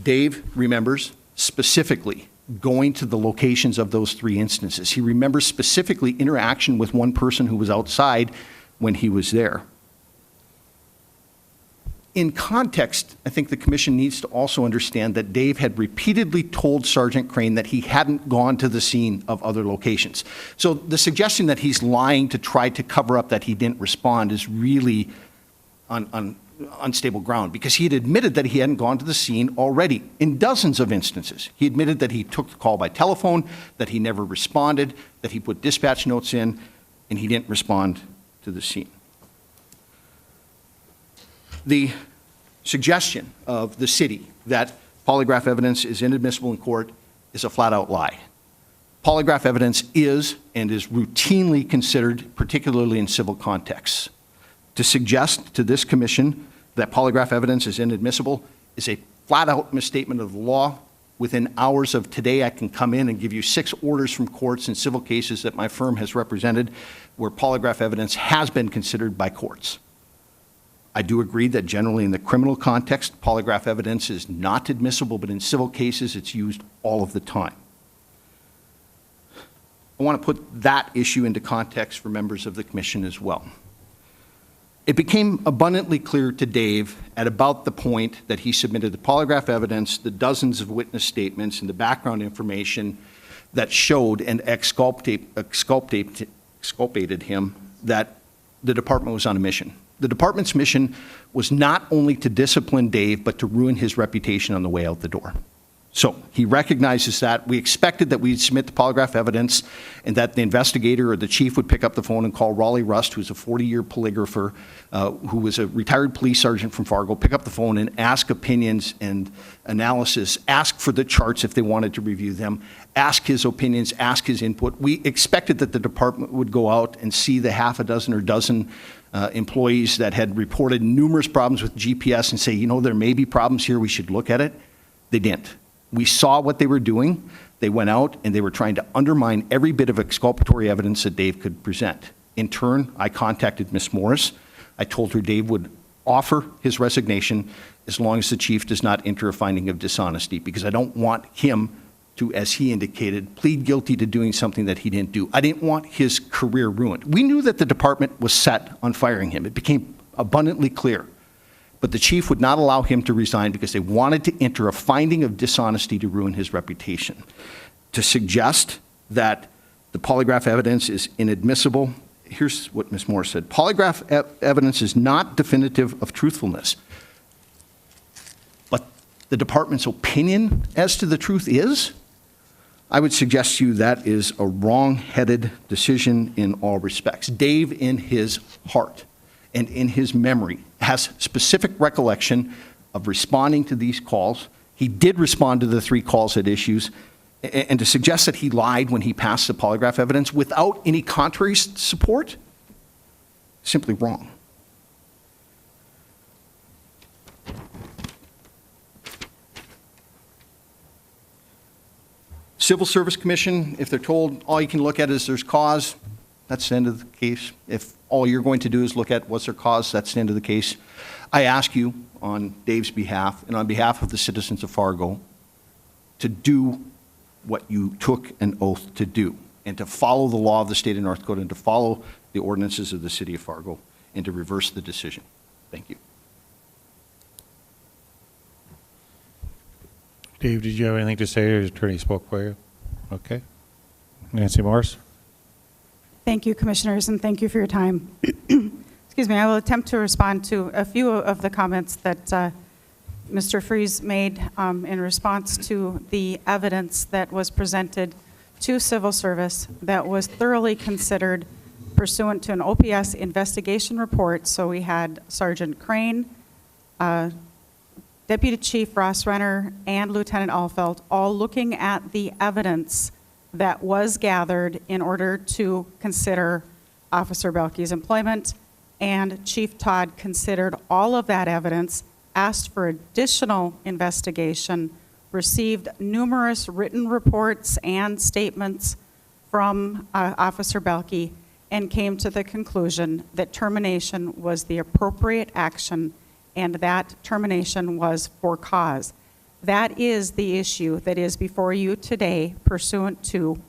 Dave remembers specifically going to the locations of those 3 instances. He remembers specifically interaction with one person who was outside when he was there. In context, I think the commission needs to also understand that Dave had repeatedly told Sergeant Crane that he hadn't gone to the scene of other locations. So the suggestion that he's lying to try to cover up that he didn't respond is really on unstable ground, because he had admitted that he hadn't gone to the scene already in dozens of instances. He admitted that he took the call by telephone, that he never responded, that he put dispatch notes in, and he didn't respond to the scene. The suggestion of the city that polygraph evidence is inadmissible in court is a flat-out lie. Polygraph evidence is and is routinely considered, particularly in civil contexts. To suggest to this commission that polygraph evidence is inadmissible is a flat-out misstatement of the law. Within hours of today, I can come in and give you 6 orders from courts in civil cases that my firm has represented where polygraph evidence has been considered by courts. I do agree that generally in the criminal context, polygraph evidence is not admissible, but in civil cases, it's used all of the time. I want to put that issue into context for members of the commission as well. It became abundantly clear to Dave at about the point that he submitted the polygraph evidence, the dozens of witness statements, and the background information that showed and exculpated him that the department was on a mission. The department's mission was not only to discipline Dave, but to ruin his reputation on the way out the door. So he recognizes that. We expected that we'd submit the polygraph evidence and that the investigator or the chief would pick up the phone and call Raleigh Rust, who's a 40-year polygrapher, who was a retired police sergeant from Fargo, pick up the phone and ask opinions and analysis, ask for the charts if they wanted to review them, ask his opinions, ask his input. We expected that the department would go out and see the half a dozen or dozen employees that had reported numerous problems with GPS and say, you know, there may be problems here, we should look at it. They didn't. We saw what they were doing. They went out and they were trying to undermine every bit of exculpatory evidence that Dave could present. In turn, I contacted Ms. Morris. I told her Dave would offer his resignation as long as the chief does not enter a finding of dishonesty, because I don't want him to, as he indicated, plead guilty to doing something that he didn't do. I didn't want his career ruined. We knew that the department was set on firing him. It became abundantly clear. But the chief would not allow him to resign because they wanted to enter a finding of dishonesty to ruin his reputation. To suggest that the polygraph evidence is inadmissible, here's what Ms. Moore said. Polygraph evidence is not definitive of truthfulness. But the department's opinion as to the truth is? I would suggest to you that is a wrong-headed decision in all respects. Dave, in his heart and in his memory, has specific recollection of responding to these calls. He did respond to the 3 calls at issues, and to suggest that he lied when he passed the polygraph evidence without any contrary support, simply wrong. Civil Service Commission, if they're told all you can look at is there's cause, that's the end of the case. If all you're going to do is look at what's their cause, that's the end of the case. I ask you on Dave's behalf and on behalf of the citizens of Fargo to do what you took an oath to do, and to follow the law of the state of North Dakota, and to follow the ordinances of the city of Fargo, and to reverse the decision. Thank you. Dave, did you have anything to say? Your attorney spoke for you. Okay. Nancy Morris? Thank you, Commissioners, and thank you for your time. Excuse me, I will attempt to respond to a few of the comments that Mr. Freeze made in response to the evidence that was presented to Civil Service that was thoroughly considered pursuant to an OPS investigation report. So we had Sergeant Crane, Deputy Chief Ross Renner, and Lieutenant Alfeld all looking at the evidence that was gathered in order to consider Officer Belke's employment, and Chief Todd considered all of that evidence, asked for additional investigation, received numerous written reports and statements from Officer Belke, and came to the conclusion that termination was the appropriate action, and that termination was for cause. That is the issue that is before you today pursuant to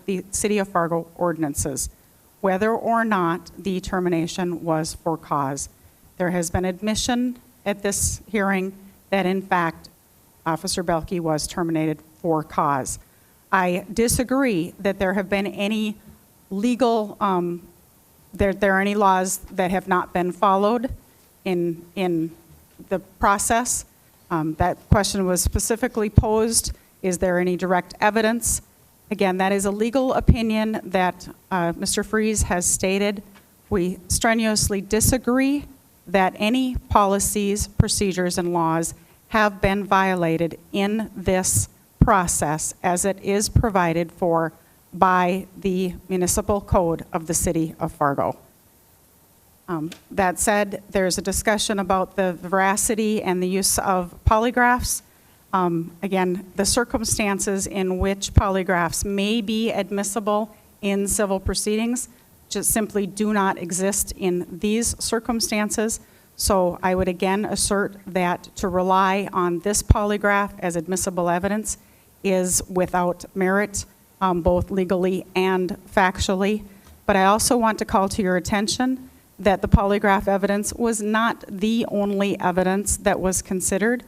the City of Fargo ordinances, whether or not the termination was for cause. There has been admission at this hearing that in fact Officer Belke was terminated for cause. I disagree that there have been any legal, there are any laws that have not been followed in the process. That question was specifically posed. Is there any direct evidence? Again, that is a legal opinion that Mr. Freeze has stated. We strenuously disagree that any policies, procedures, and laws have been violated in this process as it is provided for by the municipal code of the City of Fargo. That said, there's a discussion about the veracity and the use of polygraphs. Again, the circumstances in which polygraphs may be admissible in civil proceedings just simply do not exist in these circumstances. So I would again assert that to rely on this polygraph as admissible evidence is without merit, both legally and factually. But I also want to call to your attention that the polygraph evidence was not the only evidence that was considered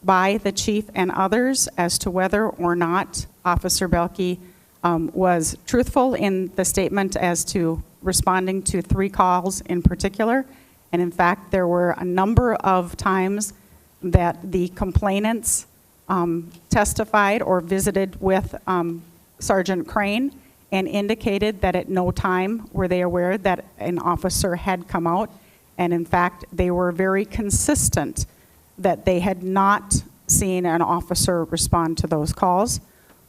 by the chief and others as to whether or not Officer Belke was truthful in the statement as to responding to 3 calls in particular. And in fact, there were a number of times that the complainants testified or visited with Sergeant Crane and indicated that at no time were they aware that an officer had come out. And in fact, they were very consistent that they had not seen an officer respond to those calls.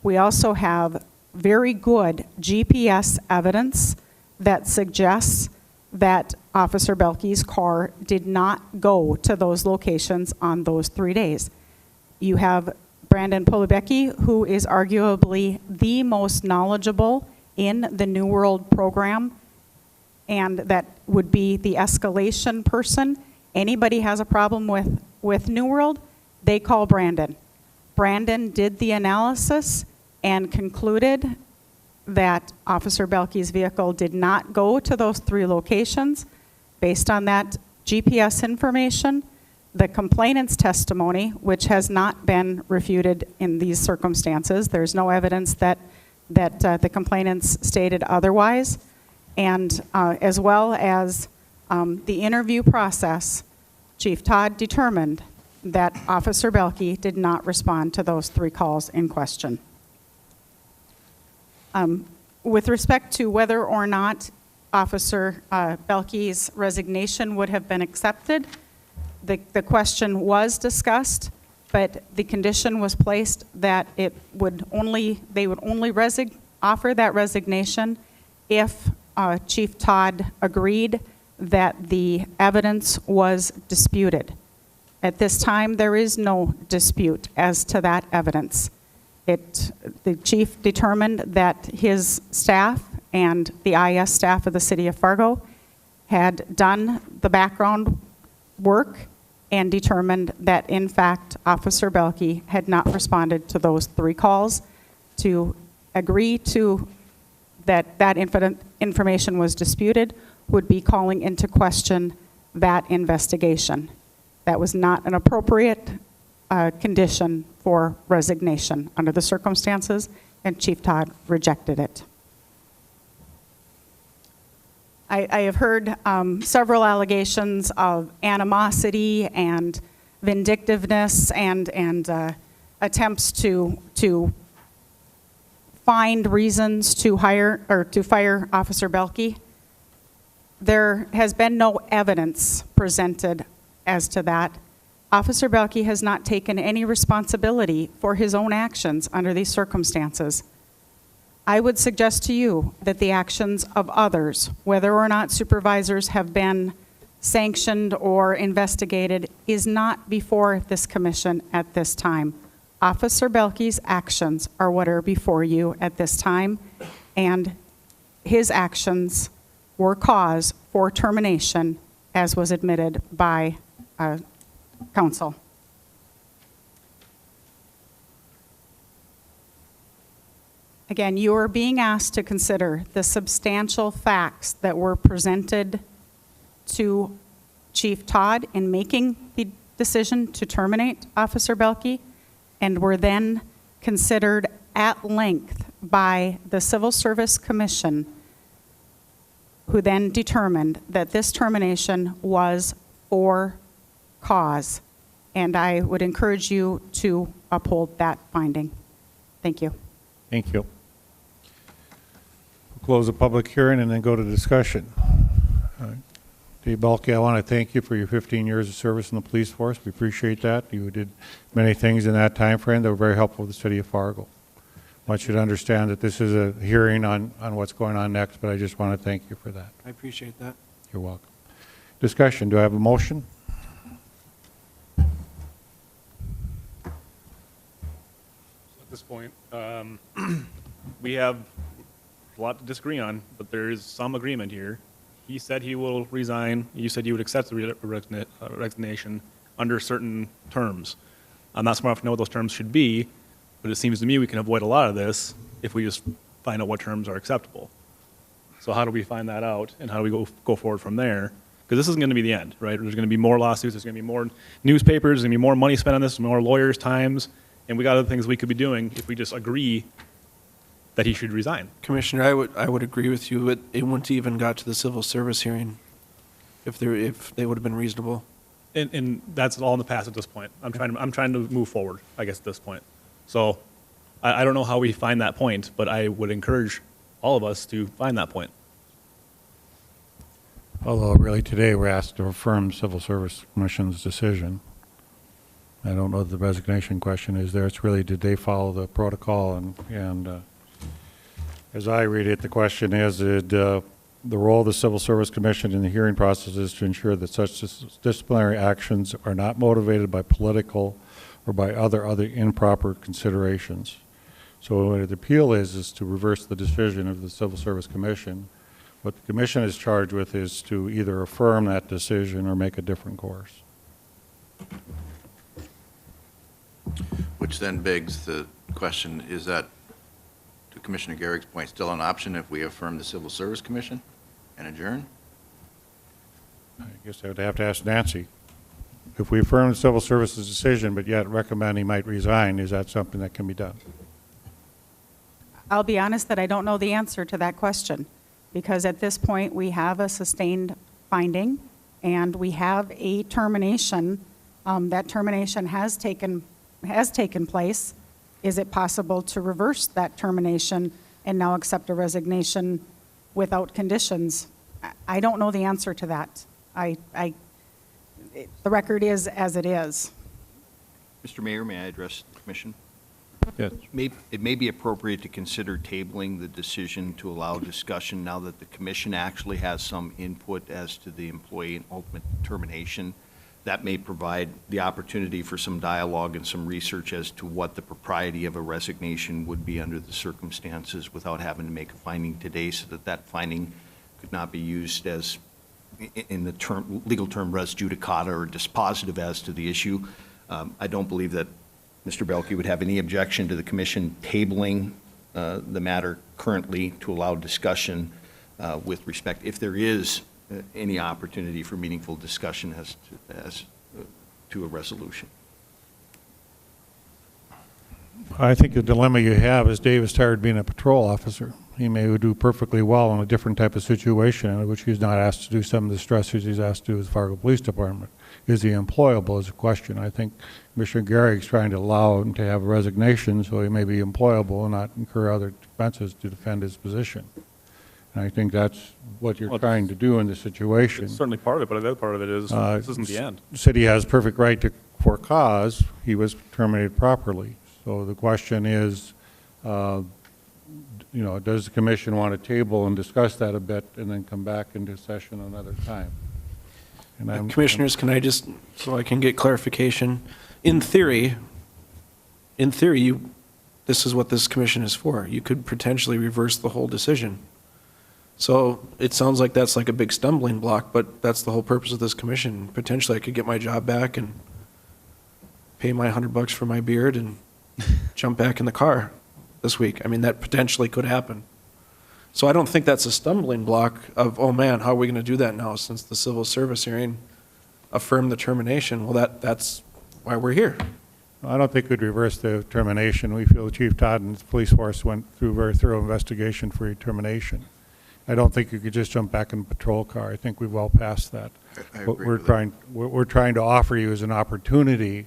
We also have very good GPS evidence that suggests that Officer Belke's car did not go to those locations on those 3 days. You have Brandon Polibecki, who is arguably the most knowledgeable in the New World program, and that would be the escalation person. Anybody has a problem with New World, they call Brandon. Brandon did the analysis and concluded that Officer Belke's vehicle did not go to those 3 locations. Based on that GPS information, the complainant's testimony, which has not been refuted in these circumstances, there's no evidence that the complainants stated otherwise, and as well as the interview process, Chief Todd determined that Officer Belke did not respond to those 3 calls in question. With respect to whether or not Officer Belkey's resignation would have been accepted, the question was discussed, but the condition was placed that they would only offer that resignation if Chief Todd agreed that the evidence was disputed. At this time, there is no dispute as to that evidence. The chief determined that his staff and the IS staff of the city of Fargo had done the background work and determined that, in fact, Officer Belkey had not responded to those 3 calls. To agree to that information was disputed would be calling into question that investigation. That was not an appropriate condition for resignation under the circumstances, and Chief Todd rejected it. I have heard several allegations of animosity and vindictiveness and attempts to find reasons to hire or to fire Officer Belkey. There has been no evidence presented as to that. Officer Belkey has not taken any responsibility for his own actions under these circumstances. I would suggest to you that the actions of others, whether or not supervisors have been sanctioned or investigated, is not before this commission at this time. Officer Belkey's actions are what are before you at this time, and his actions were cause for termination, as was admitted by council. Again, you are being asked to consider the substantial facts that were presented to Chief Todd in making the decision to terminate Officer Belkey, and were then considered at length by the Civil Service Commission, who then determined that this termination was for cause. And I would encourage you to uphold that finding. Thank you. Thank you. We'll close the public hearing and then go to discussion. Dave Balke, I want to thank you for your 15 years of service in the police force. We appreciate that. You did many things in that time frame that were very helpful to the city of Fargo. I want you to understand that this is a hearing on what's going on next, but I just want to thank you for that. I appreciate that. You're welcome. Discussion, do I have a motion? At this point, we have a lot to disagree on, but there is some agreement here. He said he will resign. You said you would accept the resignation under certain terms. I'm not smart enough to know what those terms should be, but it seems to me we can avoid a lot of this if we just find out what terms are acceptable. So how do we find that out, and how do we go forward from there? Because this isn't going to be the end, right? There's going to be more lawsuits. There's going to be more newspapers. There's going to be more money spent on this, more lawyers' times, and we got other things we could be doing if we just agree that he should resign. Commissioner, I would agree with you, but it wouldn't even got to the civil service hearing if they would have been reasonable. And that's all in the past at this point. I'm trying to move forward, I guess, at this point. So I don't know how we find that point, but I would encourage all of us to find that point. Although really today we're asked to affirm Civil Service Commission's decision. I don't know what the resignation question is there. It's really, did they follow the protocol? And as I read it, the question is, did the role of the Civil Service Commission in the hearing process is to ensure that such disciplinary actions are not motivated by political or by other improper considerations. So what the appeal is to reverse the decision of the Civil Service Commission. What the commission is charged with is to either affirm that decision or make a different course. Which then begs the question, is that, to Commissioner Garrick's point, still an option if we affirm the Civil Service Commission and adjourn? I guess I would have to ask Nancy. If we affirm the Civil Service's decision but yet recommend he might resign, is that something that can be done? I'll be honest that I don't know the answer to that question, because at this point we have a sustained finding and we have a termination. That termination has taken place. Is it possible to reverse that termination and now accept a resignation without conditions? I don't know the answer to that. The record is as it is. Mr. Mayor, may I address the commission? Yes. It may be appropriate to consider tabling the decision to allow discussion now that the commission actually has some input as to the employee and ultimate determination. That may provide the opportunity for some dialogue and some research as to what the propriety of a resignation would be under the circumstances without having to make a finding today, so that that finding could not be used as, in the term, legal term, res judicata or dispositive as to the issue. I don't believe that Mr. Belke would have any objection to the commission tabling the matter currently to allow discussion with respect, if there is any opportunity for meaningful discussion as to a resolution. I think the dilemma you have is Dave is tired of being a patrol officer. He may do perfectly well in a different type of situation in which he's not asked to do some of the stressors he's asked to do with the Fargo Police Department. Is he employable is a question. I think Commissioner Garrick's trying to allow him to have a resignation so he may be employable and not incur other expenses to defend his position. And I think that's what you're trying to do in this situation. It's certainly part of it, but the other part of it is this isn't the end. The city has perfect right to, for cause. He was terminated properly. So the question is, you know, does the commission want to table and discuss that a bit and then come back into session another time? And Commissioners, can I just, so I can get clarification, in theory, this is what this commission is for. You could potentially reverse the whole decision. So it sounds like that's like a big stumbling block, but that's the whole purpose of this commission. Potentially I could get my job back and pay my $100 for my beard and jump back in the car this week. I mean, that potentially could happen. So I don't think that's a stumbling block of, oh man, how are we going to do that now since the civil service hearing affirmed the termination? Well, that's why we're here. I don't think we'd reverse the termination. We feel Chief Todd and his police force went through a very thorough investigation for your termination. I don't think you could just jump back in a patrol car. I think we've well passed that. What we're trying to offer you is an opportunity,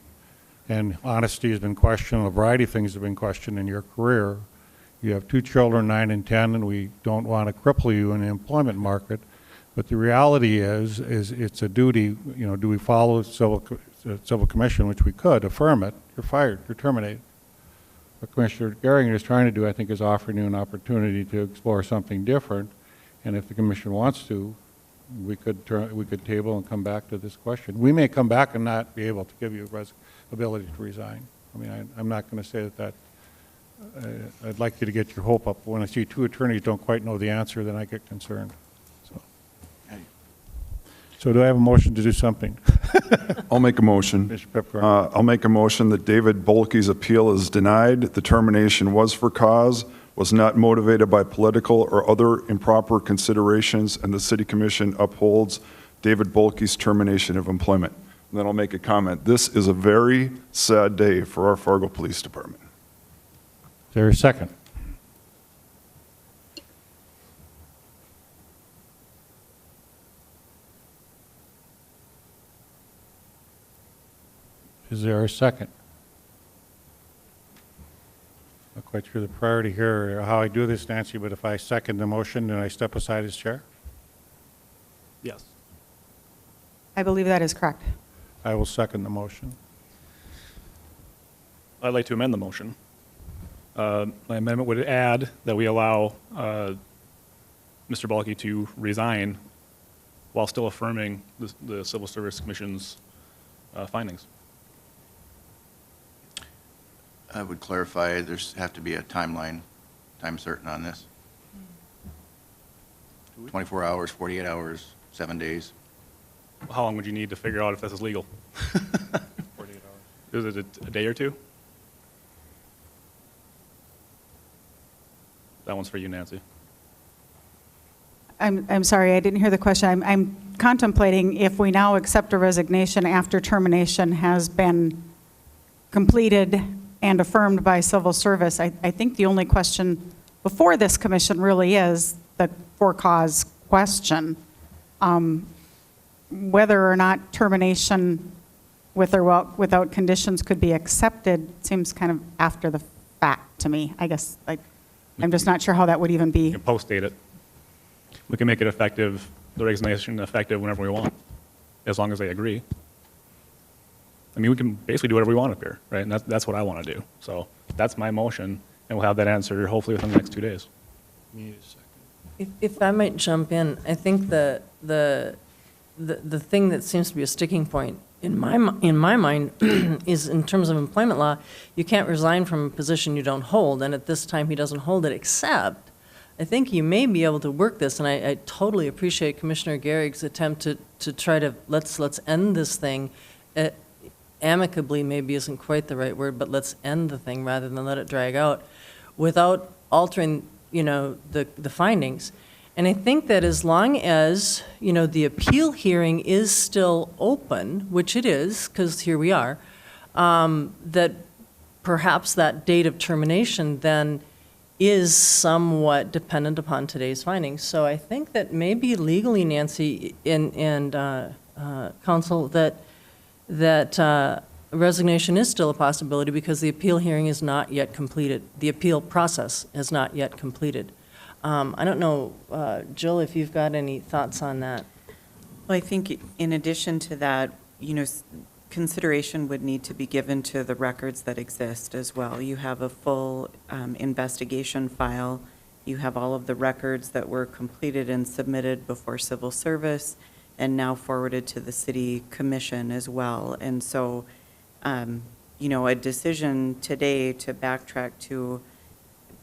and honesty has been questioned, a variety of things have been questioned in your career. You have 2 children, 9 and 10, and we don't want to cripple you in the employment market. But the reality is it's a duty, you know, do we follow the civil commission, which we could, affirm it, you're fired, you're terminated. What Commissioner Gehring is trying to do, I think, is offering you an opportunity to explore something different. And if the commission wants to, we could table and come back to this question. We may come back and not be able to give you ability to resign. I mean, I'm not going to say that I'd like you to get your hope up. When I see 2 attorneys don't quite know the answer, then I get concerned. So do I have a motion to do something? I'll make a motion. Mr. Pepper. I'll make a motion that David Bolke's appeal is denied. The termination was for cause, was not motivated by political or other improper considerations, and the City Commission upholds David Bolke's termination of employment. And then I'll make a comment. This is a very sad day for our Fargo Police Department. Is there a second? Is there a second? Not quite sure the priority here or how I do this, Nancy, but if I second the motion, then I step aside as chair? Yes. I believe that is correct. I will second the motion. I'd like to amend the motion. My amendment would add that we allow Mr. Balke to resign while still affirming the Civil Service Commission's findings. I would clarify, there's have to be a timeline, time certain on this. 24 hours, 48 hours, 7 days. How long would you need to figure out if this is legal? 48 hours. Is it a day or 2? That one's for you, Nancy. I'm sorry, I didn't hear the question. I'm contemplating if we now accept a resignation after termination has been completed and affirmed by civil service. I think the only question before this commission really is the for cause question. Whether or not termination with or without conditions could be accepted seems kind of after the fact to me. I guess I'm just not sure how that would even We be. can post-date it. We can make it effective, the resignation effective whenever we want, as long as they agree. I mean, we can basically do whatever we want up here, right? And that's what I want to do. So that's my motion, and we'll have that answer hopefully within the next 2 days. If I might jump in, I think the thing that seems to be a sticking point in my mind is in terms of employment law, you can't resign from a position you don't hold, and at this time, he doesn't hold it, except I think you may be able to work this, and I totally appreciate Commissioner Gehrig's attempt to try to, let's end this thing. Amicably maybe isn't quite the right word, but let's end the thing rather than let it drag out without altering, the findings. And I think that as long as, the appeal hearing is still open, which it is, because here we are, that perhaps that date of termination then is somewhat dependent upon today's findings. So I think that maybe legally, Nancy and counsel, that resignation is still a possibility because the appeal hearing is not yet completed. The appeal process is not yet completed. I don't know, Jill, if you've got any thoughts on that. Well, I think in addition to that, consideration would need to be given to the records that exist as well. You have a full investigation file. You have all of the records that were completed and submitted before civil service and now forwarded to the city commission as well. And so, a decision today to backtrack to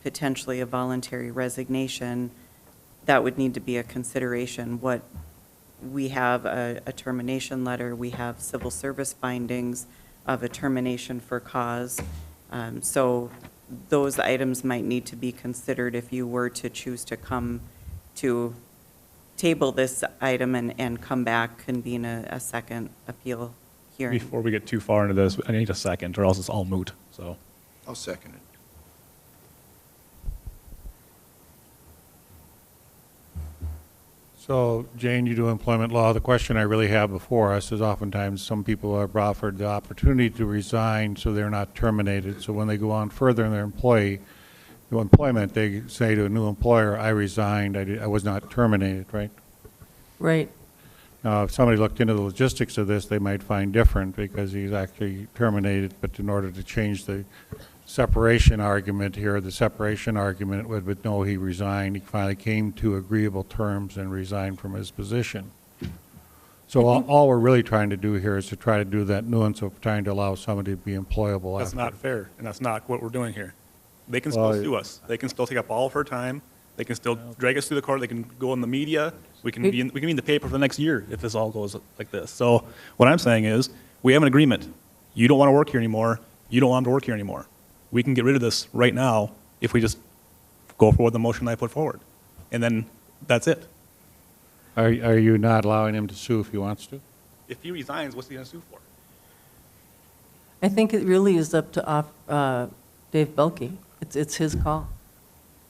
potentially a voluntary resignation, that would need to be a consideration. What we have a termination letter, we have civil service findings of a termination for cause. So those items might need to be considered if you were to choose to come to table this item and come back, convene a second appeal hearing. Before we get too far into this, I need a second, or else it's all moot, so. I'll second it. So, Jane, you do employment law. The question I really have before us is oftentimes some people are offered the opportunity to resign so they're not terminated. So when they go on further in their employment, they say to a new employer, I resigned, I was not terminated, right? Right. If somebody looked into the logistics of this, they might find different because he's actually terminated, but in order to change the separation argument here, the separation argument would know he resigned. He finally came to agreeable terms and resigned from his position. So all we're really trying to do here is to try to do that nuance of trying to allow somebody to be employable. That's after. not fair, and that's not what we're doing here. They can still sue us. They can still take up all of her time. They can still drag us through the court. They can go in the media. We can be in the paper for the next year if this all goes like this. So what I'm saying is, we have an agreement. You don't want to work here anymore. You don't want to work here anymore. We can get rid of this right now if we just go forward with the motion I put forward. And then that's it. Are you not allowing him to sue if he wants to? If he resigns, what's he going to sue for? I think it really is up to Dave Belke. It's his call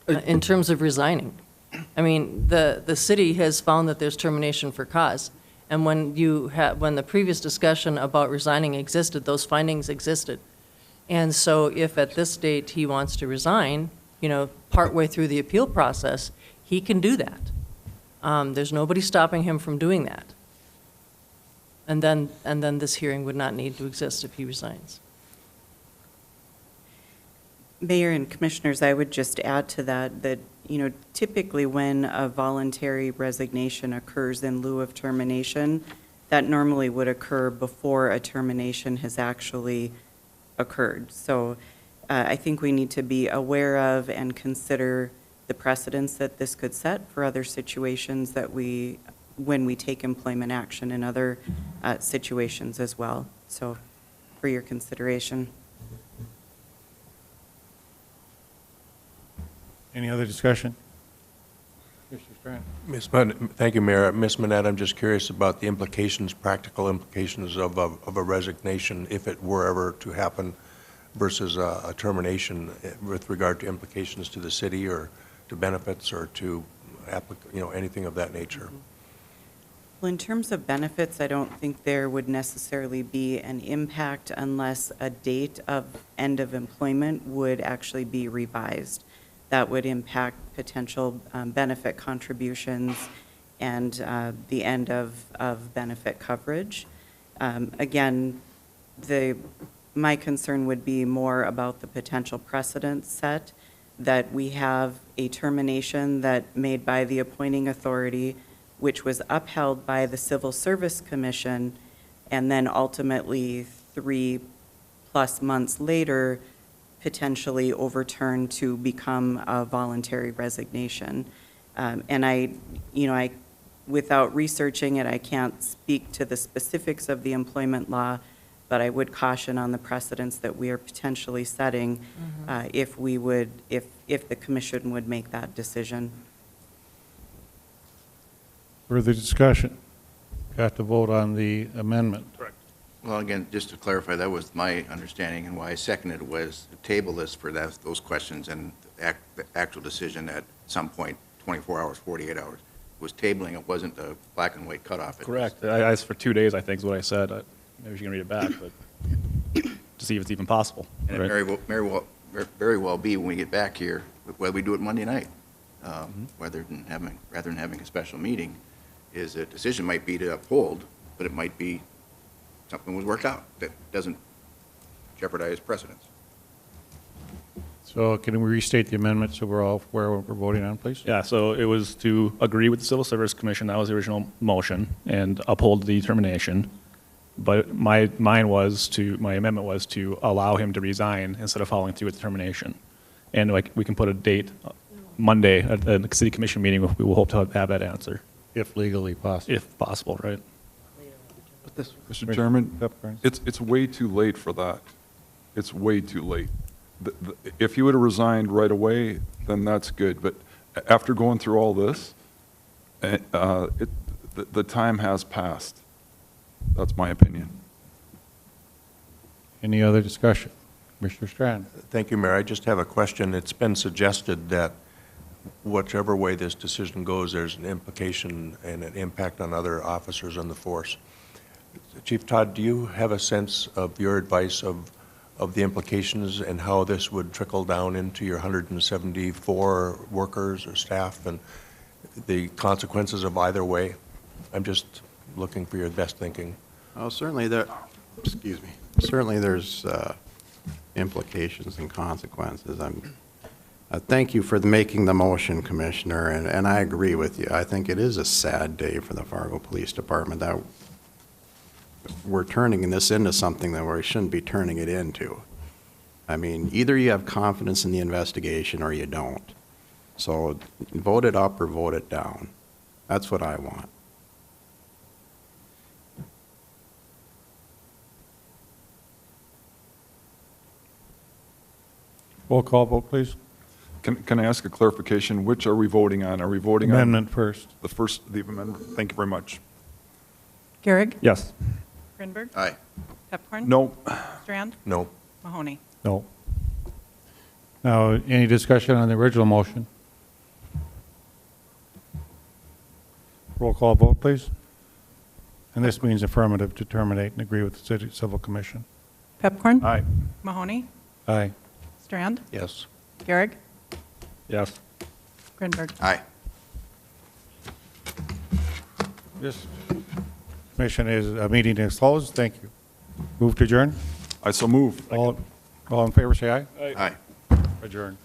in terms of resigning. I mean, the city has found that there's termination for cause. And when the previous discussion about resigning existed, those findings existed. And so if at this date he wants to resign, partway through the appeal process, he can do that. There's nobody stopping him from doing that. And then this hearing would not need to exist if he resigns. Mayor and Commissioners, I would just add to that, typically when a voluntary resignation occurs in lieu of termination, that normally would occur before a termination has actually occurred. So I think we need to be aware of and consider the precedents that this could set for other situations when we take employment action in other situations as well. So for your consideration. Any other discussion? Thank you, Mayor. Ms. Manette, I'm just curious about the implications, practical implications of a resignation if it were ever to happen versus a termination with regard to implications to the city or to benefits or to anything of that nature. Well, in terms of benefits, I don't think there would necessarily be an impact unless a date of end of employment would actually be revised. that would impact potential benefit contributions and the end of benefit coverage. Again, my concern would be more about the potential precedent set, that we have a termination that made by the appointing authority, which was upheld by the Civil Service Commission, and then ultimately 3+ months later, potentially overturned to become a voluntary resignation. And without researching it, I can't speak to the specifics of the employment law, but I would caution on the precedents that we are potentially setting if the commission would make that decision. Further discussion? Got to vote on the amendment. Correct. Well, again, just to clarify, that was my understanding, and why I seconded was to table this for those questions, and the actual decision at some point, 24 hours, 48 hours, was tabling. It wasn't a black and white cutoff. It was- Correct. I asked for 2 days, I think is what I said. Maybe you can read it back, but to see if it's even possible. And it right? very well be when we get back here, whether we do it Monday night, rather than having a special meeting, is a decision might be to uphold, but it might be something was worked out that doesn't jeopardize precedence. So can we restate the amendment so we're all aware what we're voting on, please? Yeah, so it was to agree with the Civil Service Commission, that was the original motion, and uphold the determination. But my amendment was to allow him to resign instead of following through with the termination. And we can put a date, Monday, at the city commission meeting, we will hope to have that answer. If legally possible. If possible, right? Mr. Chairman, Yep, it's way too late for that. It's way too late. If he would have resigned right away, then that's good. But after going through all this, the time has passed. That's my opinion. Any other discussion? Commissioner Strand? Thank you, Mayor. I just have a question. It's been suggested that whichever way this decision goes, there's an implication and an impact on other officers on the force. Chief Todd, do you have a sense of your advice of the implications and how this would trickle down into your 174 workers or staff and the consequences of either way? I'm just looking for your best thinking. Oh, certainly there's implications and consequences. Thank you for making the motion, Commissioner, and I agree with you. I think it is a sad day for the Fargo Police Department that we're turning this into something that we shouldn't be turning it into. I mean, either you have confidence in the investigation or you don't. So vote it up or vote it down. That's what I want. Roll call vote, please. Can I ask a clarification? Which are we voting on? Are we voting on? Amendment first. The amendment? Thank you very much. Gehrig? Yes. Grinberg? Aye. Pepcorn? No. Strand? No. Mahoney? No. Now, any discussion on the original motion? Roll call vote, please. And this means affirmative to terminate and agree with the City Civil Commission. Pepcorn? Aye. Mahoney? Aye. Strand? Yes. Gehrig? Yes. Grinberg? Aye. This meeting is closed. Thank you. Move to adjourn. I so move. All in favor, say aye. Aye. Adjourn.